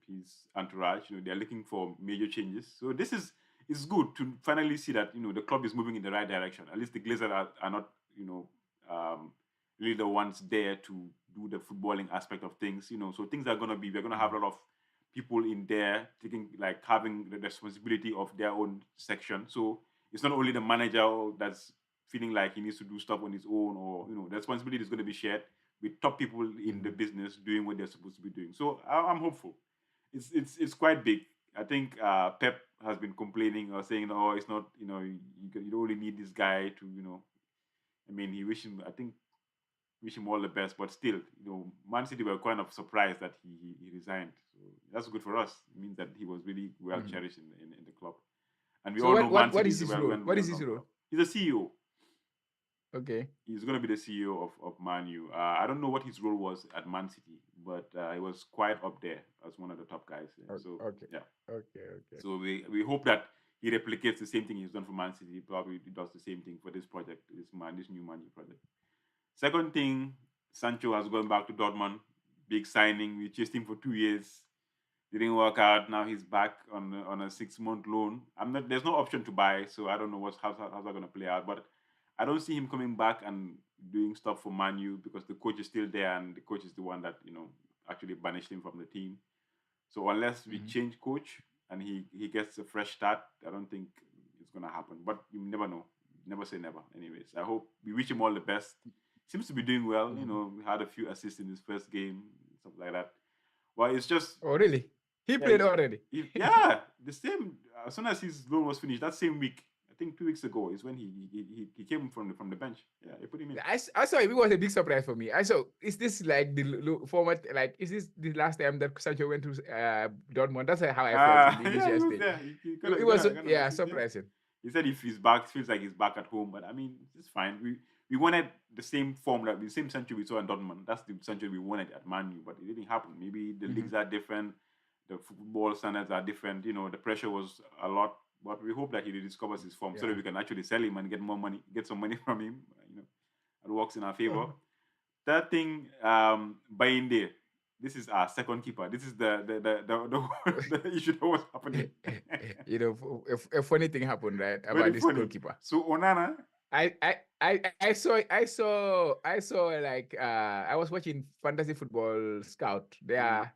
[SPEAKER 1] his entourage, they're looking for major changes. So this is it's good to finally see that the club is moving in the right direction. At least the Glazers are not um, really the ones there to do the footballing aspect of things. So things are gonna be we're gonna have
[SPEAKER 2] Mhm.
[SPEAKER 1] a lot of people in there taking like having the responsibility of their own section. So it's not only the manager that's feeling like he needs to do stuff on his own, or the responsibility is going to be shared with top people in the
[SPEAKER 2] Mhm.
[SPEAKER 1] business doing what they're supposed to be doing. So I'm hopeful. It's quite big. I think Pep has been complaining or saying, "Oh, it's not. You don't really need this guy to. I mean, he wish him. I think wish him all the best, but still, Man City were kind of surprised that he resigned. So that's good for us. It means that he was really well
[SPEAKER 2] Mhm.
[SPEAKER 1] cherished in the club, and we
[SPEAKER 2] So
[SPEAKER 1] all know Man
[SPEAKER 2] what
[SPEAKER 1] City
[SPEAKER 2] is
[SPEAKER 1] is a
[SPEAKER 2] his
[SPEAKER 1] well
[SPEAKER 2] role?
[SPEAKER 1] well
[SPEAKER 2] What
[SPEAKER 1] well
[SPEAKER 2] is his
[SPEAKER 1] known
[SPEAKER 2] role?
[SPEAKER 1] club. He's a CEO.
[SPEAKER 2] Okay.
[SPEAKER 1] He's going to be the CEO of ManU. I don't know what his role was at Man City, but he was quite up there as one of the top guys there. So
[SPEAKER 2] Okay.
[SPEAKER 1] yeah,
[SPEAKER 2] Okay. Okay.
[SPEAKER 1] so we hope that he replicates the same thing he's done for Man City. He probably does the same thing for this project, this new ManU project. Second thing, Sancho has gone back to Dortmund. Big signing. We chased him for 2 years. Didn't work out. Now he's back on a 6 month loan. I'm not. There's no option to buy, so I don't know how's that gonna play out. But I don't see him coming back and doing stuff for Manu because the coach is still there, and the coach is the one that actually banished him from the team. So unless we
[SPEAKER 2] Mhm.
[SPEAKER 1] change coach and he gets a fresh start, I don't think it's gonna happen. But you never know. Never say never. Anyways, I hope we wish him all the best. Seems to be doing well.
[SPEAKER 2] Mhm.
[SPEAKER 1] We had a few assists in his first game, stuff like that. Well, it's just
[SPEAKER 2] Oh, really? He
[SPEAKER 1] yeah,
[SPEAKER 2] played already.
[SPEAKER 1] yeah. The same as soon as his loan was finished, that same week, I think 2 weeks ago, is when he came from the bench. Yeah, they put him in.
[SPEAKER 2] I saw it. It was a big surprise for me. I saw, is this like the format? Like, is this the last time that Sancho went to Dortmund? That's how I felt in the
[SPEAKER 1] Yeah, he
[SPEAKER 2] initial
[SPEAKER 1] was
[SPEAKER 2] stage.
[SPEAKER 1] there. He got
[SPEAKER 2] It
[SPEAKER 1] he got
[SPEAKER 2] was,
[SPEAKER 1] a, got an
[SPEAKER 2] yeah,
[SPEAKER 1] assist. Yeah,
[SPEAKER 2] surprising.
[SPEAKER 1] he said if he's back, feels like he's back at home. But I mean, it's fine. We wanted the same form, the same century we saw in Dortmund. That's the century we wanted at Man U, but it didn't happen. Maybe the
[SPEAKER 2] Mhm.
[SPEAKER 1] leagues are different, the football standards are different. The pressure was a lot. But we hope that he rediscovers his form so that
[SPEAKER 2] Yeah.
[SPEAKER 1] we can actually sell him and get more money, get some money from him. It works in our favor. Third thing, Bayinde. This is our second keeper. This is the issue that was happening.
[SPEAKER 2] A funny thing happened, right,
[SPEAKER 1] Very
[SPEAKER 2] about this
[SPEAKER 1] funny.
[SPEAKER 2] goalkeeper.
[SPEAKER 1] So Onana,
[SPEAKER 2] I saw like I was watching Fantasy Football Scout. They
[SPEAKER 1] uh,
[SPEAKER 2] are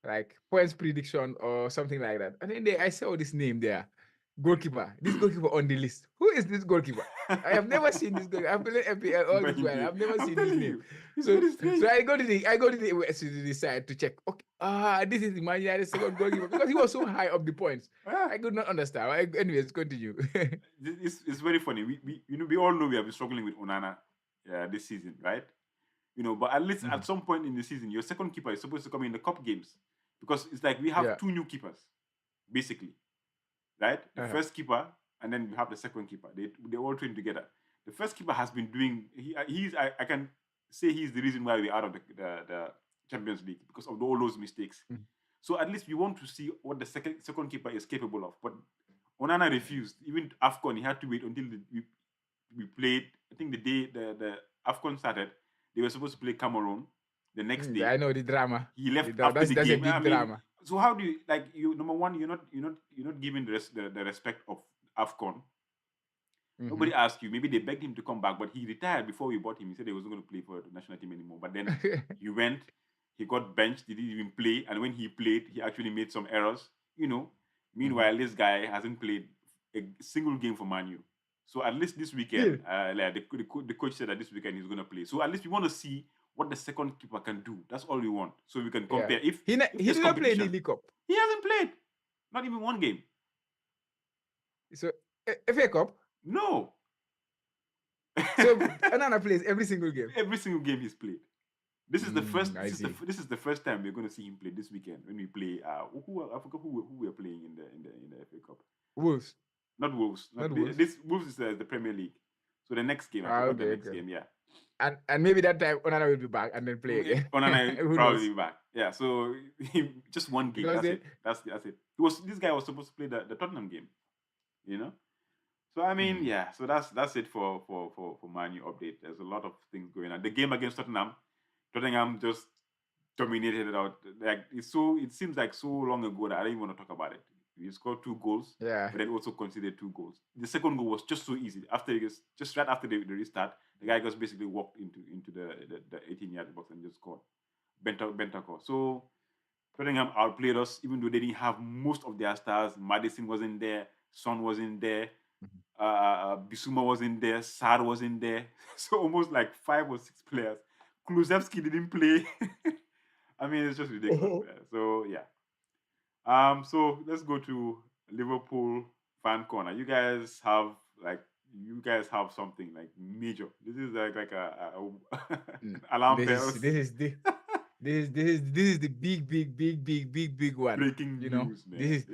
[SPEAKER 2] like points prediction or something like that. And then I saw this name there, goalkeeper. This goalkeeper on the list. Who is this goalkeeper? I have never seen this guy. I've played FPL all this while.
[SPEAKER 1] Bayinde.
[SPEAKER 2] I've never
[SPEAKER 1] I'm
[SPEAKER 2] seen this
[SPEAKER 1] telling
[SPEAKER 2] name.
[SPEAKER 1] you, it's
[SPEAKER 2] So
[SPEAKER 1] very
[SPEAKER 2] so
[SPEAKER 1] strange.
[SPEAKER 2] I go to the side to check. Okay, this is Man United's second goalkeeper because he was so high up the points.
[SPEAKER 1] Yeah.
[SPEAKER 2] I could not understand. Anyways, continue.
[SPEAKER 1] It's very funny. We all know we have been struggling with Onana this season, right? But at least at some point in the season, your second keeper is supposed to come in the cup games because it's like we have
[SPEAKER 2] Yeah.
[SPEAKER 1] 2 new keepers, basically, right? The first keeper and then you have the second keeper. They all train together. The first keeper has been doing. I can say he's the reason why we're out of the Champions League because of all those mistakes. So at least we want to see what the second keeper is capable of. But Onana refused. Even AFCON, he had to wait until we played. I think the day the AFCON started, they were supposed to play Cameroon the next day.
[SPEAKER 2] I know the drama.
[SPEAKER 1] He left after the
[SPEAKER 2] that's
[SPEAKER 1] game.
[SPEAKER 2] a big drama.
[SPEAKER 1] So how do you number one, you're not giving the respect of AFCON. Nobody asked you. Maybe they begged him to come back, but he retired before we bought him. He said he wasn't going to play for the national team anymore. But then he went, he got benched, he didn't even play. And when he played, he actually made some errors. Meanwhile, this guy hasn't played a single game for ManU. So at least this weekend, the coach said that this weekend he's going to play. So at least we want to see what the second keeper can do. That's all we want. So we can compare. If
[SPEAKER 2] he didn't play in the League Cup.
[SPEAKER 1] He hasn't played. Not even one game.
[SPEAKER 2] So FA Cup?
[SPEAKER 1] No.
[SPEAKER 2] So Onana plays every single game.
[SPEAKER 1] Every single game he's played. This is the first. This is the first time we're going to see him play this weekend when we play. I forgot who we're playing in the FA Cup.
[SPEAKER 2] Wolves.
[SPEAKER 1] Not Wolves.
[SPEAKER 2] Wolves.
[SPEAKER 1] This Wolves is the Premier League. So the next game. I forgot the next game. Yeah.
[SPEAKER 2] And maybe that time Onana will be back and then play again.
[SPEAKER 1] Onana will probably be back. Yeah. So just one game. That's it. This guy was supposed to play the Tottenham game. So I mean, yeah. So that's it for ManU update. There's a lot of things going on. The game against Tottenham just dominated it out. It seems like so long ago that I don't even want to talk about it. We scored 2 goals, but then also conceded 2 goals. The second goal was just so easy. Just right after the restart, the guy just basically walked into the 18-yard box and just scored. Bentancur. So Tottenham outplayed us, even though they didn't have most of their stars. Maddison wasn't there. Son wasn't there. Bissouma wasn't there. Sarr wasn't there. So almost like 5 or 6 players. Kulusevski didn't play. I mean, it's just ridiculous. So yeah. So let's go to Liverpool fan corner. You guys have something like major. This is like a alarm bells.
[SPEAKER 2] This is the big one.
[SPEAKER 1] Breaking news, man.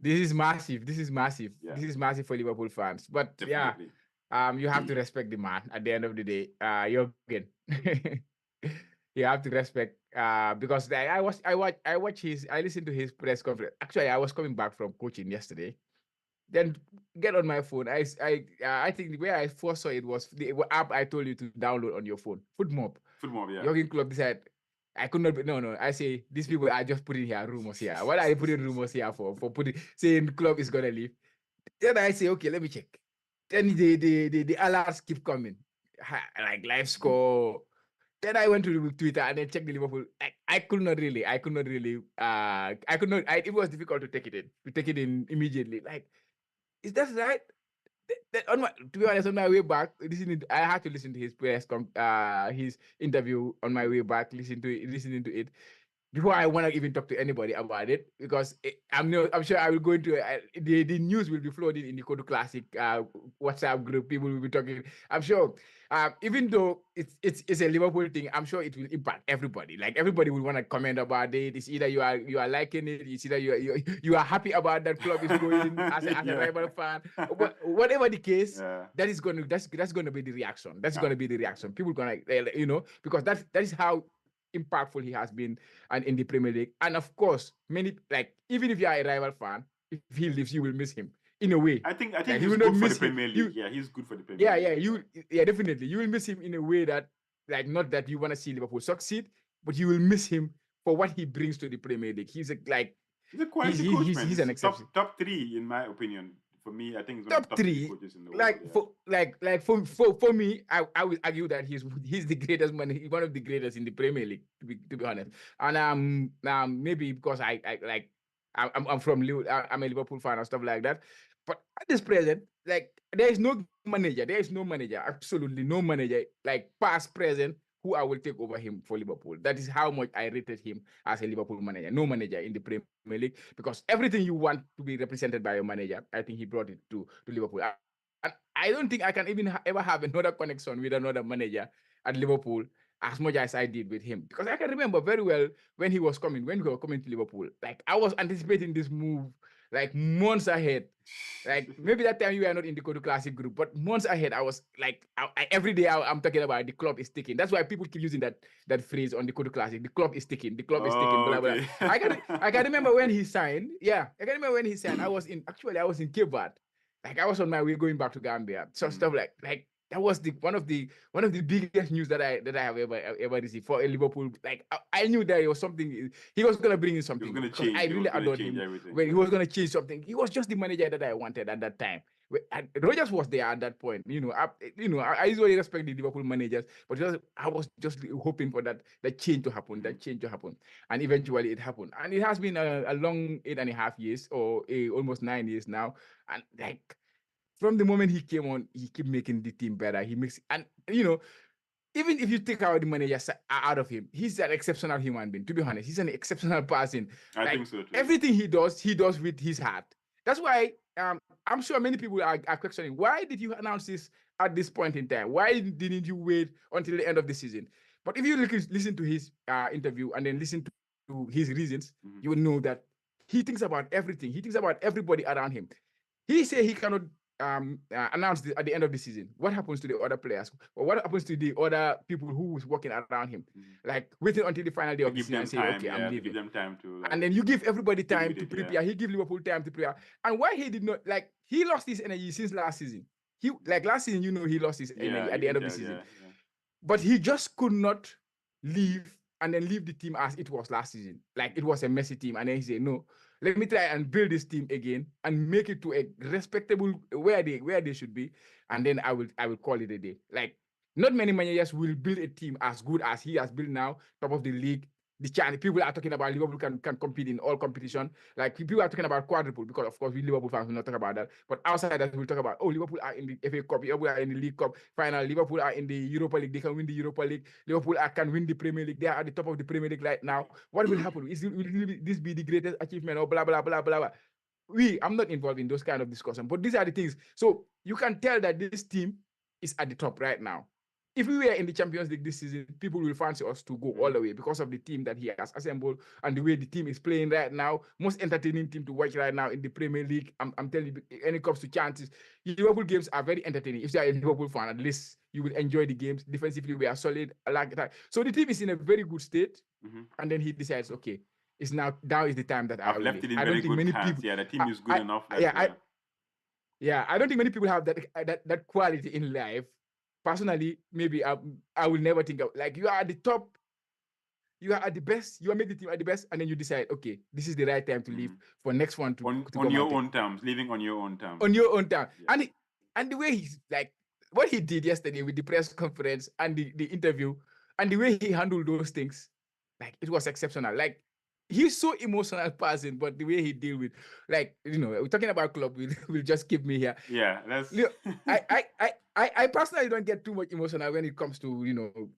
[SPEAKER 2] This is massive. This is massive.
[SPEAKER 1] Yeah.
[SPEAKER 2] This is massive for Liverpool fans. But
[SPEAKER 1] definitely.
[SPEAKER 2] You have to respect the man at the end of the day. Jürgen. You have to respect because I listened to his press conference. Actually, I was coming back from coaching yesterday. Then get on my phone. I think the way I first saw it was the app I told you to download on your phone. Footmob, yeah. Jürgen Klopp decided I could not be, no. I say these people are just putting here rumors here. What are you putting rumors here for saying Klopp is gonna leave? Then I say, okay, let me check. Then the alerts keep coming. Like live score. Then I went to Twitter and then checked the Liverpool. I could not really. It was difficult to take it in immediately. Like, is that right? To be honest, on my way back, I had to listen to his his interview on my way back, listening to it before I want to even talk to anybody about it, because I'm sure I will go into the news will be flooding in the Kotu Classic WhatsApp group. People will be talking. I'm sure, even though it's a Liverpool thing, I'm sure it will impact everybody. Like everybody will want to comment about it. It's either you are liking it, it's either you are happy about that club is going as a rival fan. Whatever the case, that's gonna be the reaction. That's gonna be the reaction. People gonna because that is how impactful he has been and in the Premier League. And of course, many, like, even if you are a rival fan, if he leaves, you will miss him in a way.
[SPEAKER 1] I think he's good for the Premier League. He's good for the Premier League.
[SPEAKER 2] Yeah, definitely. You will miss him in a way that, like, not that you want to see Liverpool succeed, but you will miss him for what he brings to the Premier League. He's a quality coach, man. He's an exception.
[SPEAKER 1] Top 3 in my opinion. For me, I think he's
[SPEAKER 2] top 3 coaches in the world. For me, I would argue that he's the greatest man, one of the greatest in the Premier League, to be honest. And maybe because I'm a Liverpool fan and stuff like that. But at this present, like, there is no manager, absolutely no manager, like past, present, who I will take over him for Liverpool. That is how much I rated him as a Liverpool manager. No manager in the Premier League, because everything you want to be represented by your manager, I think he brought it to Liverpool. And I don't think I can even ever have another connection with another manager at Liverpool as much as I did with him. Because I can remember very well when we were coming to Liverpool. Like, I was anticipating this move like months ahead. Like, maybe that time you were not in the Kotu Classic group, but months ahead, I was like, every day I'm talking about the club is ticking. That's why people keep using that phrase on the Kotu Classic. The club is ticking. The club is ticking. Blah blah.
[SPEAKER 1] Okay.
[SPEAKER 2] I can remember when he signed. Yeah, I can remember when he signed. I was in Cape Verde. Like, I was on my way going back to Gambia. So stuff like that was one of the biggest news that I have ever received for a Liverpool. Like, I knew that it was something. He was gonna bring in something.
[SPEAKER 1] He was gonna change.
[SPEAKER 2] I really adored him.
[SPEAKER 1] Everything.
[SPEAKER 2] When he was gonna change something, he was just the manager that I wanted at that time. And Rogers was there at that point. I usually respect the Liverpool managers, but I was just hoping for that change to happen. That change to happen, and eventually it happened. And it has been a long 8.5 years, or almost 9 years now. And like, from the moment he came on, he kept making the team better. He makes, and even if you take out the manager out of him, he's an exceptional human being. To be honest, he's an exceptional person.
[SPEAKER 1] I think so too.
[SPEAKER 2] Everything he does with his heart. That's why I'm sure many people are questioning, why did you announce this at this point in time? Why didn't you wait until the end of the season? But if you listen to his interview and then listen to his reasons, you will know that he thinks about everything. He thinks about everybody around him. He said he cannot announce at the end of the season what happens to the other players, or what happens to the other people who was working around him. Like, waiting until the final day of the season and say, okay, I'm leaving.
[SPEAKER 1] Give them time to,
[SPEAKER 2] and then you give everybody time to prepare. He give Liverpool time to prepare. And why he did not, like, he lost his energy since last season. Last season, he lost his energy at the end of the season. But he just could not leave and then leave the team as it was last season. Like, it was a messy team. And then he said, no, let me try and build this team again and make it to a respectable where they should be. And then I will call it a day. Like, not many managers will build a team as good as he has built now, top of the league. The chance people are talking about Liverpool can compete in all competition. Like, people are talking about quadruple, because of course we Liverpool fans will not talk about that. But outside that, we'll talk about, Liverpool are in the FA Cup, Liverpool are in the League Cup final, Liverpool are in the Europa League, they can win the Europa League, Liverpool can win the Premier League, they are at the top of the Premier League right now. What will happen? Will this be the greatest achievement, or blah blah blah blah blah? I'm not involved in those kind of discussions, but these are the things. So you can tell that this team is at the top right now. If we were in the Champions League this season, people will fancy us to go all the way because of the team that he has assembled and the way the team is playing right now. Most entertaining team to watch right now in the Premier League. I'm telling you, when it comes to chances, Liverpool games are very entertaining. If you are a Liverpool fan, at least you will enjoy the games. Defensively, we are solid. I like that. So the team is in a very good state. And then he decides, okay, it's now is the time that
[SPEAKER 1] I've left it in very good hands. Yeah, the team is good enough.
[SPEAKER 2] I don't think many people have that quality in life. Personally, maybe I will never think of, like, you are at the top, you are at the best, you are making the team at the best, and then you decide, okay, this is the right time to leave for next one to
[SPEAKER 1] on your own terms, leaving on your own terms.
[SPEAKER 2] On your own terms. Yeah. And the way he's, like, what he did yesterday with the press conference and the interview, and the way he handled those things, like, it was exceptional. Like, he's so emotional person, but the way he deal with, like, we're talking about club, will just keep me here.
[SPEAKER 1] Yeah, that's.
[SPEAKER 2] I personally don't get too much emotional when it comes to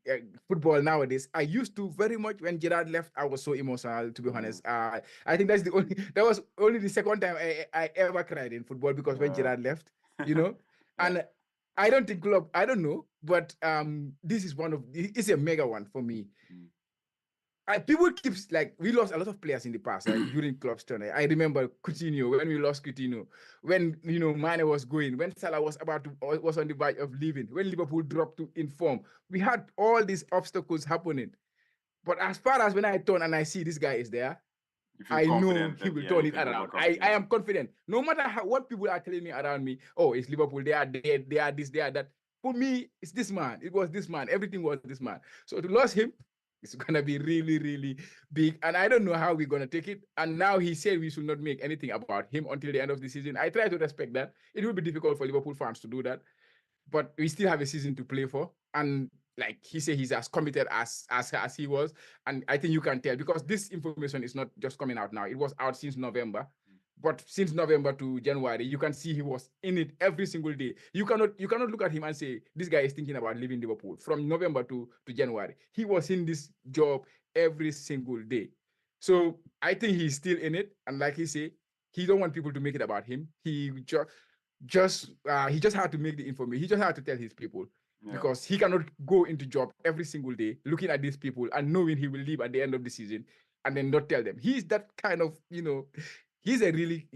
[SPEAKER 2] football nowadays. I used to very much. When Gerrard left, I was so emotional, to be honest. I think that was only the second time I ever cried in football, because when Gerrard left, and I don't think club. I don't know, but this is it's a mega one for me. People keep, like, we lost a lot of players in the past, like, during club's turn. I remember Coutinho, when we lost Coutinho, when ManU was going, when Salah was on the verge of leaving, when Liverpool dropped to inform. We had all these obstacles happening. But as far as when I turn and I see this guy is there, I know he will turn it around. I am confident. No matter what people are telling me around me, it's Liverpool, they are dead, they are this, they are that. For me, it's this man. It was this man. Everything was this man. So to lose him, it's going to be really, really big. And I don't know how we're going to take it. And now he said we should not make anything about him until the end of the season. I try to respect that. It will be difficult for Liverpool fans to do that. But we still have a season to play for. And like he said, he's as committed as he was. And I think you can tell, because this information is not just coming out now. It was out since November. But since November to January, you can see he was in it every single day. You cannot look at him and say this guy is thinking about leaving Liverpool. From November to January, he was in this job every single day. So I think he's still in it. And like he say, he don't want people to make it about him. He just had to make the information. He just had to tell his people
[SPEAKER 1] Yeah.
[SPEAKER 2] because he cannot go into job every single day looking at these people and knowing he will leave at the end of the season and then not tell them. He's that kind of, he's a really,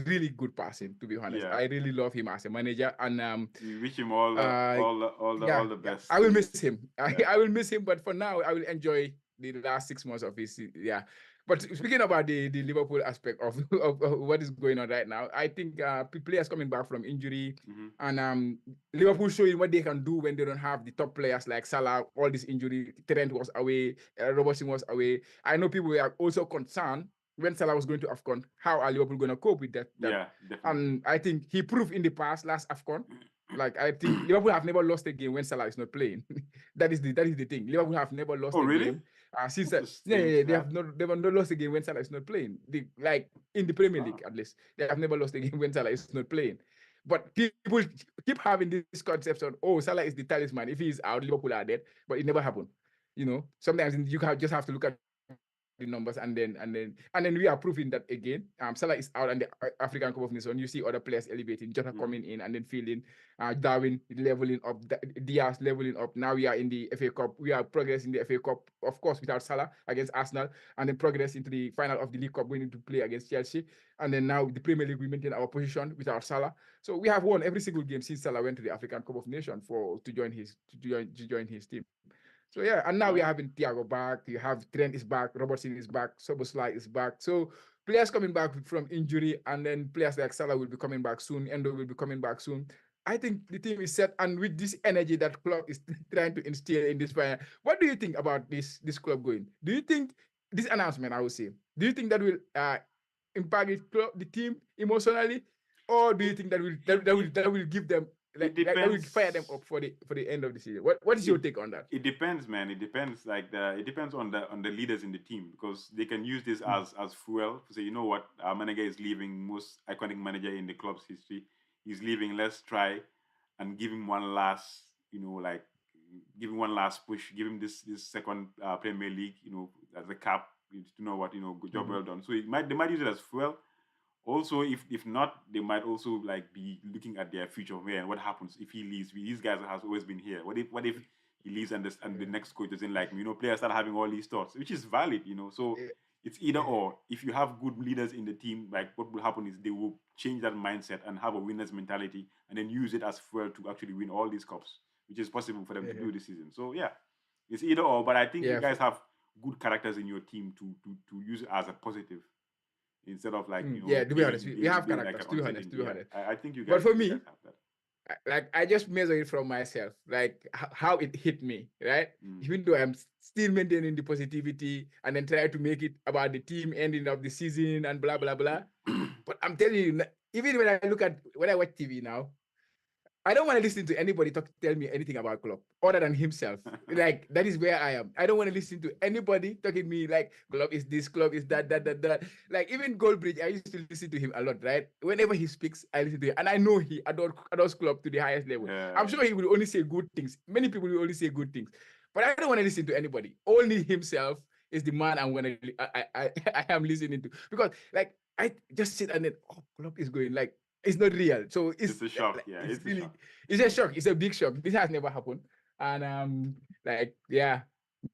[SPEAKER 2] really good person, to be honest.
[SPEAKER 1] Yeah.
[SPEAKER 2] I really love him as a manager. And
[SPEAKER 1] We wish him all
[SPEAKER 2] yeah,
[SPEAKER 1] the best.
[SPEAKER 2] I will miss him.
[SPEAKER 1] Yeah.
[SPEAKER 2] I will miss him, but for now, I will enjoy the last 6 months of his. Yeah. But speaking about the Liverpool aspect of what is going on right now, I think players coming back from injury and Liverpool showing what they can do when they don't have the top players like Salah, all this injury. Trent was away, Robertson was away. I know people were also concerned when Salah was going to AFCON, how are Liverpool going to cope with that?
[SPEAKER 1] Yeah, definitely.
[SPEAKER 2] And I think he proved in the past, last AFCON, like I think Liverpool have never lost a game when Salah is not playing. that is the thing. Liverpool have never lost a game since that. Yeah, they have not lost a game when Salah is not playing. Like in the Premier League at least, they have never lost a game when Salah is not playing. But people keep having this conception. Oh, Salah is the talisman. If he's out, Liverpool are dead. But it never happened. Sometimes you just have to look at the numbers and then we are proving that again. Salah is out and the African Cup of Nations. You see other players elevating, Jota coming in and then fielding, Darwin leveling up, Diaz leveling up. Now we are in the FA Cup. We are progressing the FA Cup, of course, without Salah against Arsenal, and then progress into the final of the League Cup, going to play against Chelsea. And then now the Premier League, we maintain our position without Salah. So we have won every single game since Salah went to the African Cup of Nations to join his team. So yeah, and now we are having Thiago back. You have Trent is back, Robertson is back, Szoboszlai is back. So players coming back from injury, and then players like Salah will be coming back soon. Endo will be coming back soon. I think the team is set, and with this energy that club is trying to instill in this fire, what do you think about this club going? Do you think this announcement, I would say, do you think that will impact the team emotionally, or do you think that will give them that will fire them up for the end of the season? What is your take on that?
[SPEAKER 1] It depends, man. It depends. It depends on the leaders in the team, because they can use this as fuel to say, you know what, our manager is leaving, most iconic manager in the club's history. He's leaving. Let's try and give him one last, give him one last push. Give him this second Premier League, as a cap. To know what, good job, well done. So they might use it as fuel. Also, if not, they might also be looking at their future here and what happens if he leaves. These guys has always been here. What if he leaves and the next coach doesn't like me? Players start having all these thoughts, which is valid. So it's either or. If you have good leaders in the team, what will happen is they will change that mindset and have a winner's mentality, and then use it as fuel to actually win all these cups, which is possible for them to do this season. So yeah, it's either or. But I think you guys have good characters in your team to use it as a positive, instead of
[SPEAKER 2] to be honest, we have characters. To be honest,
[SPEAKER 1] I think you guys.
[SPEAKER 2] But for me,
[SPEAKER 1] have that.
[SPEAKER 2] I just measure it from myself, how it hit me, right? Even though I'm still maintaining the positivity and then try to make it about the team ending of the season and blah blah blah. But I'm telling you, even when I watch TV now, I don't want to listen to anybody tell me anything about Klopp other than himself. That is where I am. I don't want to listen to anybody talking to me like Klopp is this, Klopp is that. Even Goldbridge, I used to listen to him a lot, right? Whenever he speaks, I listen to him. And I know he adores Klopp to the highest level.
[SPEAKER 1] Yeah.
[SPEAKER 2] I'm sure he will only say good things. Many people will only say good things. But I don't want to listen to anybody. Only himself is the man I am listening to. Because I just sit and then, Klopp is going it's not real. So it's
[SPEAKER 1] a shock. Yeah, it's
[SPEAKER 2] really,
[SPEAKER 1] a shock.
[SPEAKER 2] It's a shock. It's a big shock. This has never happened. And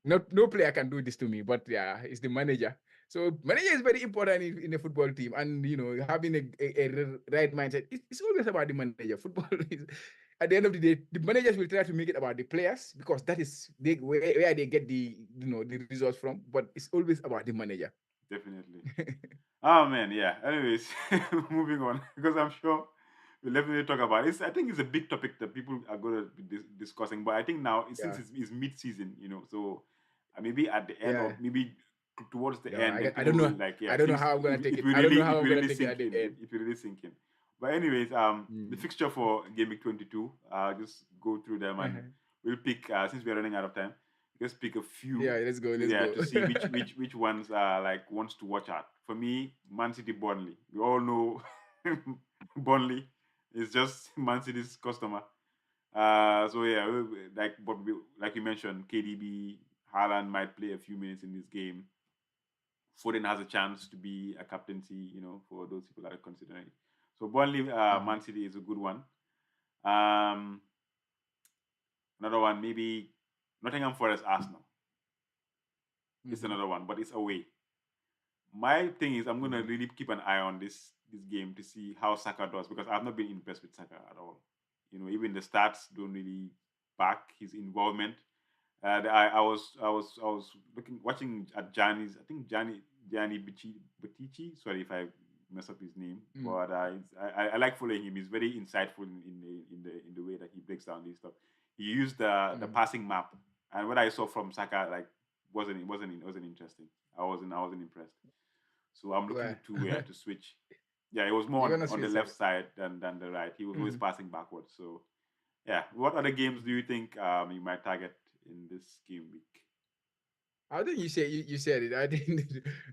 [SPEAKER 2] no player can do this to me, but yeah, it's the manager. So manager is very important in a football team, and having a right mindset. It's always about the manager. Football is, at the end of the day, the managers will try to make it about the players, because that is where they get the results from. But it's always about the manager.
[SPEAKER 1] Definitely. Oh man, yeah. Anyways, moving on, because I'm sure we'll definitely talk about it. I think it's a big topic that people are going to be discussing. But I think now, since it's mid-season, so maybe at the end, or maybe towards the end,
[SPEAKER 2] I don't know. I don't know how I'm going to take it. I don't know how I'm going to take it at the end.
[SPEAKER 1] It will really sink in. But anyways, the fixture for Game Week 22, just go through them and we'll pick, since we're running out of time, Let's pick a few.
[SPEAKER 2] Yeah, let's go. Let's
[SPEAKER 1] Yeah,
[SPEAKER 2] go.
[SPEAKER 1] to see which ones are like wants to watch out. For me, Man City Burnley. We all know Burnley is just Man City's customer. So yeah, like you mentioned, KDB, Haaland might play a few minutes in this game. Foden has a chance to be a captaincy, for those people that are considering. So Burnley,
[SPEAKER 2] Mhm,
[SPEAKER 1] Man City is a good one. Um, Another one, maybe Nottingham Forest, Arsenal. It's
[SPEAKER 2] mhm,
[SPEAKER 1] another one, but it's away. My thing is, I'm gonna
[SPEAKER 2] mhm.
[SPEAKER 1] really keep an eye on this game to see how Saka does because I've not been impressed with Saka at all. Even the stats don't really back his involvement. I was watching at Gianni's. I think Gianni Buttici. Sorry if I mess up his name,
[SPEAKER 2] Mm.
[SPEAKER 1] but I like following him. He's very insightful in the way that he breaks down this stuff. He used the
[SPEAKER 2] Mm.
[SPEAKER 1] passing map, and what I saw from Saka like wasn't interesting. I wasn't impressed. So I'm looking
[SPEAKER 2] Where?
[SPEAKER 1] to switch. Yeah, it was more
[SPEAKER 2] You're
[SPEAKER 1] on,
[SPEAKER 2] gonna
[SPEAKER 1] on the
[SPEAKER 2] switch
[SPEAKER 1] left
[SPEAKER 2] Saka.
[SPEAKER 1] side than the right. He was always
[SPEAKER 2] Mhm.
[SPEAKER 1] passing backwards. So yeah, what other games do you think you might target in this game week?
[SPEAKER 2] I think you said it. I think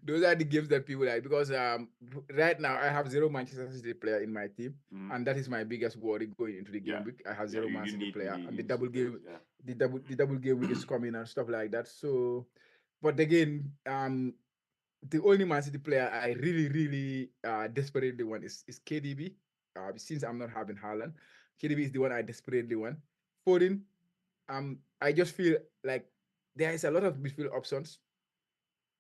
[SPEAKER 2] those are the games that people like because right now I have zero Manchester City player in my team,
[SPEAKER 1] Mhm.
[SPEAKER 2] and that is my biggest worry going into the
[SPEAKER 1] Yeah,
[SPEAKER 2] game week. I have
[SPEAKER 1] yeah.
[SPEAKER 2] zero
[SPEAKER 1] You,
[SPEAKER 2] Man
[SPEAKER 1] you
[SPEAKER 2] City
[SPEAKER 1] need you
[SPEAKER 2] player,
[SPEAKER 1] need
[SPEAKER 2] and
[SPEAKER 1] you need support. Yeah,
[SPEAKER 2] the double game week is coming and stuff like that. So, but again, the only Man City player I really desperately want is KDB. Since I'm not having Haaland, KDB is the one I desperately want. Foden, I just feel like there is a lot of midfield options.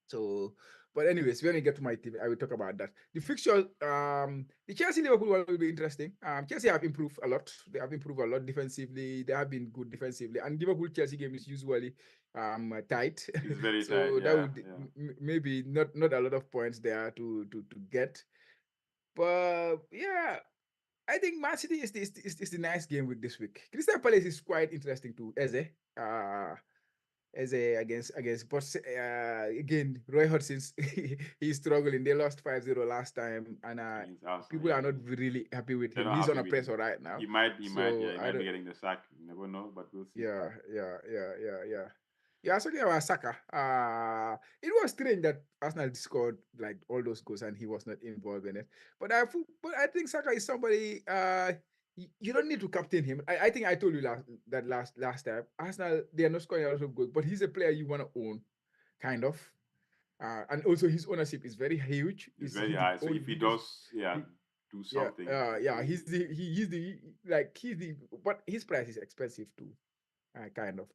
[SPEAKER 2] So, but anyways, when we get to my team, I will talk about that. The fixture, the Chelsea Liverpool one will be interesting. Chelsea have improved a lot. They have improved a lot defensively. They have been good defensively, and Liverpool Chelsea game is usually tight.
[SPEAKER 1] it's very tight.
[SPEAKER 2] So that
[SPEAKER 1] Yeah,
[SPEAKER 2] would
[SPEAKER 1] yeah.
[SPEAKER 2] maybe not a lot of points there to get. But yeah, I think Man City is the nice game with this week. Crystal Palace is quite interesting too. Eze. Uh, as a against but again Roy Hudson's he's struggling. They lost 5-0 last time, and
[SPEAKER 1] Against Arsenal.
[SPEAKER 2] people
[SPEAKER 1] Yeah,
[SPEAKER 2] are not really happy with
[SPEAKER 1] they're
[SPEAKER 2] him.
[SPEAKER 1] not
[SPEAKER 2] He's
[SPEAKER 1] happy
[SPEAKER 2] on a
[SPEAKER 1] with him.
[SPEAKER 2] pressure right now.
[SPEAKER 1] He
[SPEAKER 2] So
[SPEAKER 1] might,
[SPEAKER 2] I
[SPEAKER 1] be
[SPEAKER 2] don't.
[SPEAKER 1] getting the sack. You never know, but we'll see.
[SPEAKER 2] Yeah, talking about Saka. It was strange that Arsenal scored like all those goals and he was not involved in it. But I think Saka is somebody. You don't need to captain him. I think I told you last time. Arsenal, they are not scoring a lot of goals, but he's a player you want to own, kind of. And also his ownership is very huge.
[SPEAKER 1] It's
[SPEAKER 2] Is
[SPEAKER 1] very
[SPEAKER 2] he the
[SPEAKER 1] high. So
[SPEAKER 2] only
[SPEAKER 1] if he
[SPEAKER 2] biggest?
[SPEAKER 1] does, yeah,
[SPEAKER 2] He,
[SPEAKER 1] do something,
[SPEAKER 2] yeah. He's the but his price is expensive too, kind of.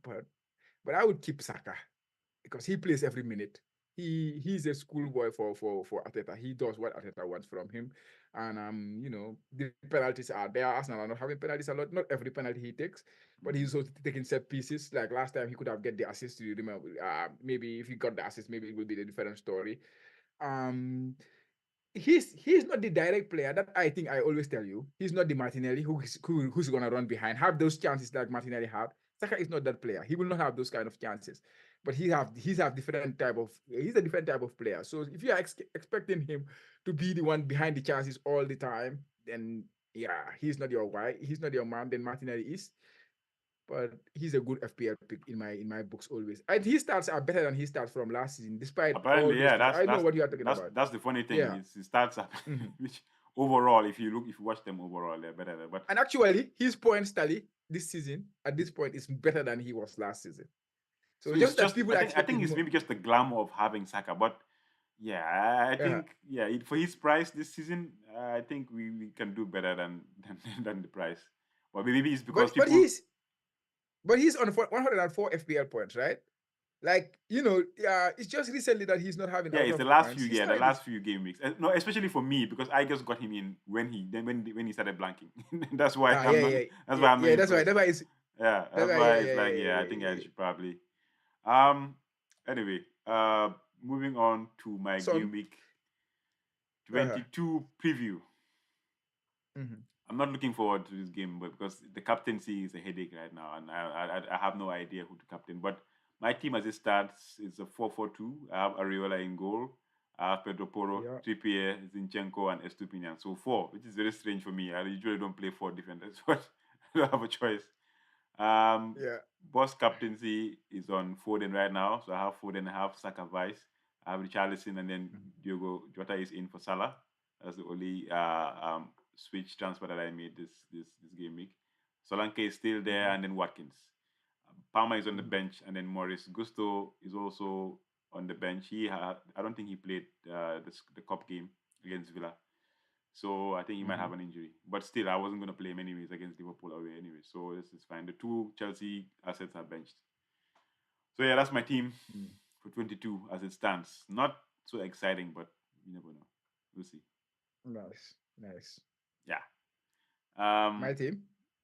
[SPEAKER 2] But I would keep Saka because he plays every minute. He's a schoolboy for Arteta. He does what Arteta wants from him, and the penalties are there. Arsenal are not having penalties a lot. Not every penalty he takes, but
[SPEAKER 1] Mhm.
[SPEAKER 2] he's also taking set pieces. Like last time, he could have get the assist. You remember? Maybe if he got the assist, maybe it would be a different story. Um, he's not the direct player that I think I always tell you. He's not the Martinelli who's gonna run behind, have those chances like Martinelli had. Saka is not that player. He will not have those kind of chances. But he's a different type of player. So if you are expecting him to be the one behind the chances all the time, then yeah, he's not your man. Then Martinelli is. But he's a good FPL pick in my books always. And his stats are better than his stats from last season, despite all
[SPEAKER 1] Apparently,
[SPEAKER 2] those
[SPEAKER 1] yeah.
[SPEAKER 2] things.
[SPEAKER 1] That's
[SPEAKER 2] I know
[SPEAKER 1] that's
[SPEAKER 2] what you are talking
[SPEAKER 1] that's
[SPEAKER 2] about.
[SPEAKER 1] that's the funny thing
[SPEAKER 2] Yeah.
[SPEAKER 1] is he starts up,
[SPEAKER 2] Mhm.
[SPEAKER 1] which overall, if you watch them overall, they're better. But
[SPEAKER 2] And actually, his points tally this season at this point is better than he was last season.
[SPEAKER 1] so
[SPEAKER 2] So
[SPEAKER 1] it's
[SPEAKER 2] just that
[SPEAKER 1] just
[SPEAKER 2] people
[SPEAKER 1] I
[SPEAKER 2] are
[SPEAKER 1] think I
[SPEAKER 2] expecting
[SPEAKER 1] think
[SPEAKER 2] him.
[SPEAKER 1] it's maybe just the glamour of having Saka. But yeah, I
[SPEAKER 2] Uh,
[SPEAKER 1] think yeah for his price this season, I think we can do better than the price. But maybe it's because
[SPEAKER 2] but but
[SPEAKER 1] people.
[SPEAKER 2] he's but he's on 104 FPL points, right? Like it's just recently that he's not having a
[SPEAKER 1] Yeah,
[SPEAKER 2] lot
[SPEAKER 1] it's
[SPEAKER 2] of
[SPEAKER 1] the last
[SPEAKER 2] points.
[SPEAKER 1] few
[SPEAKER 2] He's
[SPEAKER 1] yeah the
[SPEAKER 2] starting to.
[SPEAKER 1] last few game weeks. No, especially for me because I just got him in when he started blanking. That's why
[SPEAKER 2] Yeah,
[SPEAKER 1] I'm not
[SPEAKER 2] yeah,
[SPEAKER 1] that's
[SPEAKER 2] yeah,
[SPEAKER 1] why I'm not
[SPEAKER 2] yeah. That's why.
[SPEAKER 1] impressed.
[SPEAKER 2] That's why it's.
[SPEAKER 1] Yeah,
[SPEAKER 2] That's
[SPEAKER 1] that's
[SPEAKER 2] why.
[SPEAKER 1] why
[SPEAKER 2] Yeah,
[SPEAKER 1] it's
[SPEAKER 2] yeah,
[SPEAKER 1] like
[SPEAKER 2] yeah,
[SPEAKER 1] yeah, I
[SPEAKER 2] yeah,
[SPEAKER 1] think
[SPEAKER 2] yeah,
[SPEAKER 1] I
[SPEAKER 2] yeah.
[SPEAKER 1] should probably anyway, moving on to my game
[SPEAKER 2] Son.
[SPEAKER 1] week
[SPEAKER 2] Uh-huh.
[SPEAKER 1] 22 preview.
[SPEAKER 2] Mm-hmm.
[SPEAKER 1] I'm not looking forward to this game, but because the captaincy is a headache right now, and I have no idea who to captain. But my team as it starts is a 4-4-2. I have Areola in goal. I have Pedro Porro,
[SPEAKER 2] Yeah.
[SPEAKER 1] Trippier, Zinchenko, and Estupinian. So four, which is very strange for me. I usually don't play four defenders, but I don't have a choice.
[SPEAKER 2] Yeah.
[SPEAKER 1] Boss captaincy is on Foden right now, so I have Foden, I have Saka vice, I have Richarlison, and then Diogo Jota is in for Salah. That's the only switch transfer that I made this game week. Solanke is still there, and then Watkins. Palmer is on the bench, and then Morris. Gusto is also on the bench. I don't think he played the cup game against Villa, so I think he might have an injury. But still, I wasn't going to play him anyways against Liverpool away anyway, so this is fine. The two Chelsea assets are benched. So yeah, that's my team for 22 as it stands. Not so exciting, but you never know. We'll see.
[SPEAKER 2] Nice.
[SPEAKER 1] Yeah.
[SPEAKER 2] My team.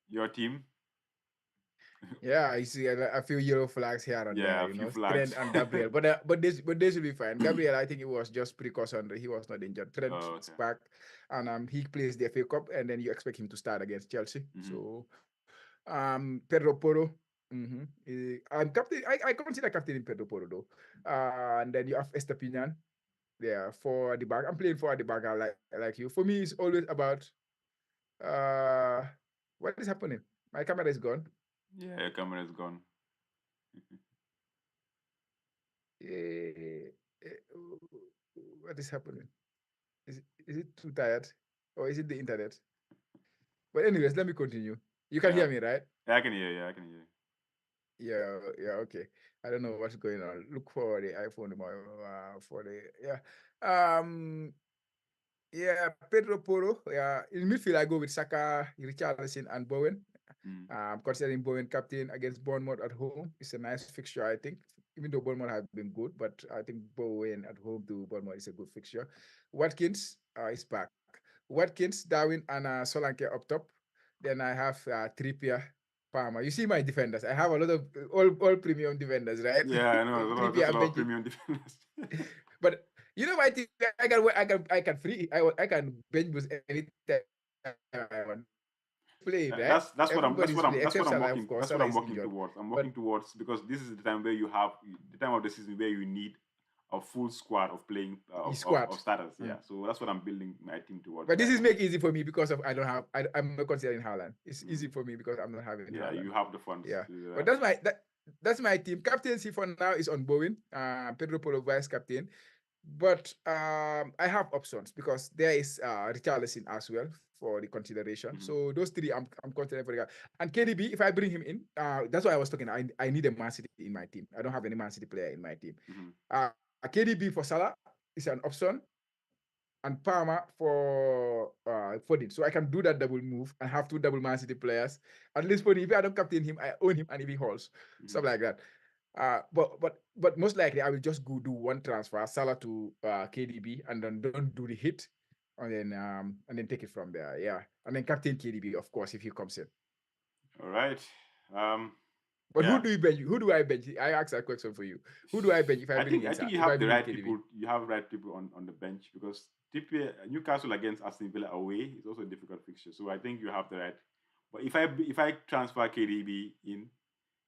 [SPEAKER 1] Your team.
[SPEAKER 2] Yeah, I see a few yellow flags here and
[SPEAKER 1] Yeah,
[SPEAKER 2] there,
[SPEAKER 1] a few
[SPEAKER 2] Trent
[SPEAKER 1] flags.
[SPEAKER 2] and Gabriel. But they should be fine. Gabriel, I think it was just precautionary. He was not injured. Trent
[SPEAKER 1] Oh,
[SPEAKER 2] is
[SPEAKER 1] okay.
[SPEAKER 2] back, and he plays the FA Cup, and then you expect him to start against Chelsea. So, Pedro Porro. I'm captain. I consider captain in Pedro Porro though. And then you have Estepinian. Yeah, for the back. I'm playing for the back. Like you. For me, it's always about uh, what is happening. My camera is gone.
[SPEAKER 1] Yeah, your camera is gone.
[SPEAKER 2] Eh, what is happening? Is it too tired, or is it the internet? But anyways, let me continue. You can
[SPEAKER 1] Yeah,
[SPEAKER 2] hear me, right?
[SPEAKER 1] yeah, I can hear you. I can hear you.
[SPEAKER 2] Yeah, okay. I don't know what's going on. Look for the iPhone for the yeah, Pedro Porro. Yeah, in midfield I go with Saka, Richarlison, and Bowen. Considering Bowen captain against Bournemouth at home, it's a nice fixture, I think. Even though Bournemouth have been good, but I think Bowen at home to Bournemouth is a good fixture. Watkins is back. Watkins, Darwin, and Solanke up top. Then I have Trippier, Palmer. You see my defenders. I have a lot of all premium defenders, right?
[SPEAKER 1] Yeah, I know. There's a
[SPEAKER 2] Trippier,
[SPEAKER 1] lot of
[SPEAKER 2] Benji.
[SPEAKER 1] premium defenders.
[SPEAKER 2] But you know my team, I can bench boost anytime I want. Play, right? Everybody's play except Salah, of course. Salah
[SPEAKER 1] I'm
[SPEAKER 2] is
[SPEAKER 1] working
[SPEAKER 2] injured.
[SPEAKER 1] towards. I'm
[SPEAKER 2] But
[SPEAKER 1] working towards because this is the time where you have the time of the season where you need a full squad of playing
[SPEAKER 2] he squad.
[SPEAKER 1] of starters. Yeah, so that's what I'm building my team towards
[SPEAKER 2] But this
[SPEAKER 1] right
[SPEAKER 2] is
[SPEAKER 1] now.
[SPEAKER 2] make easy for me because of I'm not considering Haaland. It's
[SPEAKER 1] Mhm.
[SPEAKER 2] easy for me because I'm not having
[SPEAKER 1] Yeah,
[SPEAKER 2] Haaland.
[SPEAKER 1] you have the funds
[SPEAKER 2] Yeah.
[SPEAKER 1] to do
[SPEAKER 2] But
[SPEAKER 1] that.
[SPEAKER 2] that's my team. Captaincy for now is on Bowen. Pedro Polo vice captain. But I have options because there is Richarlison as well for the consideration. So those three I'm considering for the guy. And KDB, if I bring him in, that's why I was talking. I need a Man City in my team. I don't have any Man City player in my team. KDB for Salah is an option, and Palmer for Foden. So I can do that double move and have two double Man City players. At least Foden, if I don't captain him, I own him, and if he holds, stuff like that. But most likely I will just go do one transfer, Salah to KDB, and then don't do the hit, and then take it from there. Yeah, and then captain KDB, of course, if he comes in.
[SPEAKER 1] All right.
[SPEAKER 2] But
[SPEAKER 1] Yeah.
[SPEAKER 2] who do you bench? Who do I bench? I asked that question for you. Who do I bench if I bring
[SPEAKER 1] I think you
[SPEAKER 2] if I
[SPEAKER 1] have the
[SPEAKER 2] bring in
[SPEAKER 1] right
[SPEAKER 2] KDB?
[SPEAKER 1] people. You have right people on the bench because Newcastle against Aston Villa away is also a difficult fixture. So I think you have the right. But if I transfer KDB in,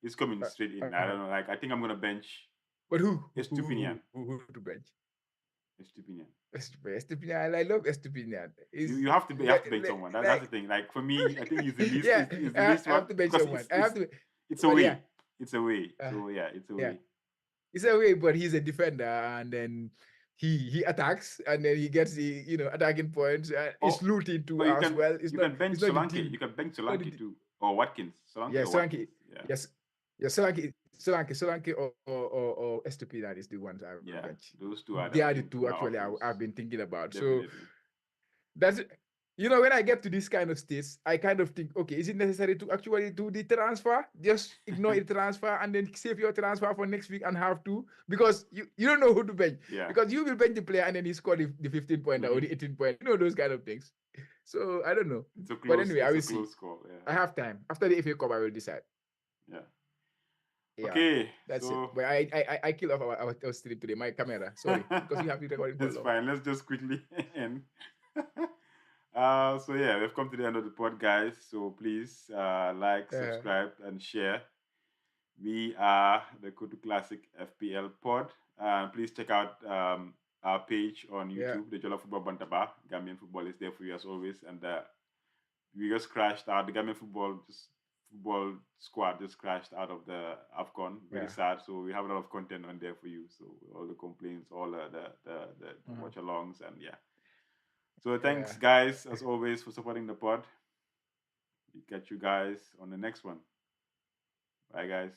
[SPEAKER 1] it's coming straight in. I don't know. Like I think I'm gonna bench
[SPEAKER 2] But
[SPEAKER 1] Estupinian.
[SPEAKER 2] who to bench?
[SPEAKER 1] Estupinian.
[SPEAKER 2] Estupinian, I love Estupinian.
[SPEAKER 1] You have to bench someone. That's the thing. Like for me, I think he's the least
[SPEAKER 2] yeah,
[SPEAKER 1] is the least
[SPEAKER 2] I
[SPEAKER 1] one
[SPEAKER 2] have to bench
[SPEAKER 1] because
[SPEAKER 2] someone. I have to,
[SPEAKER 1] it's
[SPEAKER 2] but yeah,
[SPEAKER 1] away. It's away.
[SPEAKER 2] uh,
[SPEAKER 1] So yeah, it's
[SPEAKER 2] yeah,
[SPEAKER 1] away.
[SPEAKER 2] it's a way, but he's a defender, and then he attacks, and then he gets the attacking points. He's
[SPEAKER 1] Or
[SPEAKER 2] looting too
[SPEAKER 1] or
[SPEAKER 2] as well.
[SPEAKER 1] you can bench
[SPEAKER 2] It's not the
[SPEAKER 1] Solanke.
[SPEAKER 2] team.
[SPEAKER 1] You can bench
[SPEAKER 2] Not the,
[SPEAKER 1] Solanke too. Or Watkins. Solanke
[SPEAKER 2] yeah,
[SPEAKER 1] or Watkins.
[SPEAKER 2] Solanke.
[SPEAKER 1] Yeah.
[SPEAKER 2] Yes, yeah, Solanke, or Estupinian is the ones I will
[SPEAKER 1] Yeah.
[SPEAKER 2] bench.
[SPEAKER 1] Those two are
[SPEAKER 2] They
[SPEAKER 1] I
[SPEAKER 2] are the
[SPEAKER 1] think
[SPEAKER 2] two
[SPEAKER 1] my
[SPEAKER 2] actually
[SPEAKER 1] options.
[SPEAKER 2] I've been thinking about. So
[SPEAKER 1] Definitely.
[SPEAKER 2] that's when I get to this kind of states, I kind of think, okay, is it necessary to actually do the transfer? Just ignore the transfer and then save your transfer for next week and have to, because you don't know who to bench.
[SPEAKER 1] Yeah.
[SPEAKER 2] Because you will bench the player and then he scored the 15 point or the 18 point. Those kind of things. So I don't know. But anyway, I will see.
[SPEAKER 1] Close call. Yeah.
[SPEAKER 2] I have time. After the FA Cup, I will decide.
[SPEAKER 1] Yeah.
[SPEAKER 2] Yeah.
[SPEAKER 1] Okay.
[SPEAKER 2] That's
[SPEAKER 1] so...
[SPEAKER 2] it. But I kill off our stream today. My camera. Sorry. Because we have been recording for
[SPEAKER 1] It's
[SPEAKER 2] long.
[SPEAKER 1] fine. Let's just quickly end. So yeah, we've come to the end of the pod, guys. So please like, subscribe, and share. We are the Kotu Classic FPL pod. Please check out our page on YouTube, the Jola Football Bantaba. Gambian football is there for you as always, and we just crashed out. The Gambian football just football squad just crashed out of the AFCON. Very sad. So we have a lot of content on there for you. So all the complaints, all the watch alongs, and yeah. So thanks, guys, as always, for supporting the pod. We catch you guys on the next one. Bye, guys.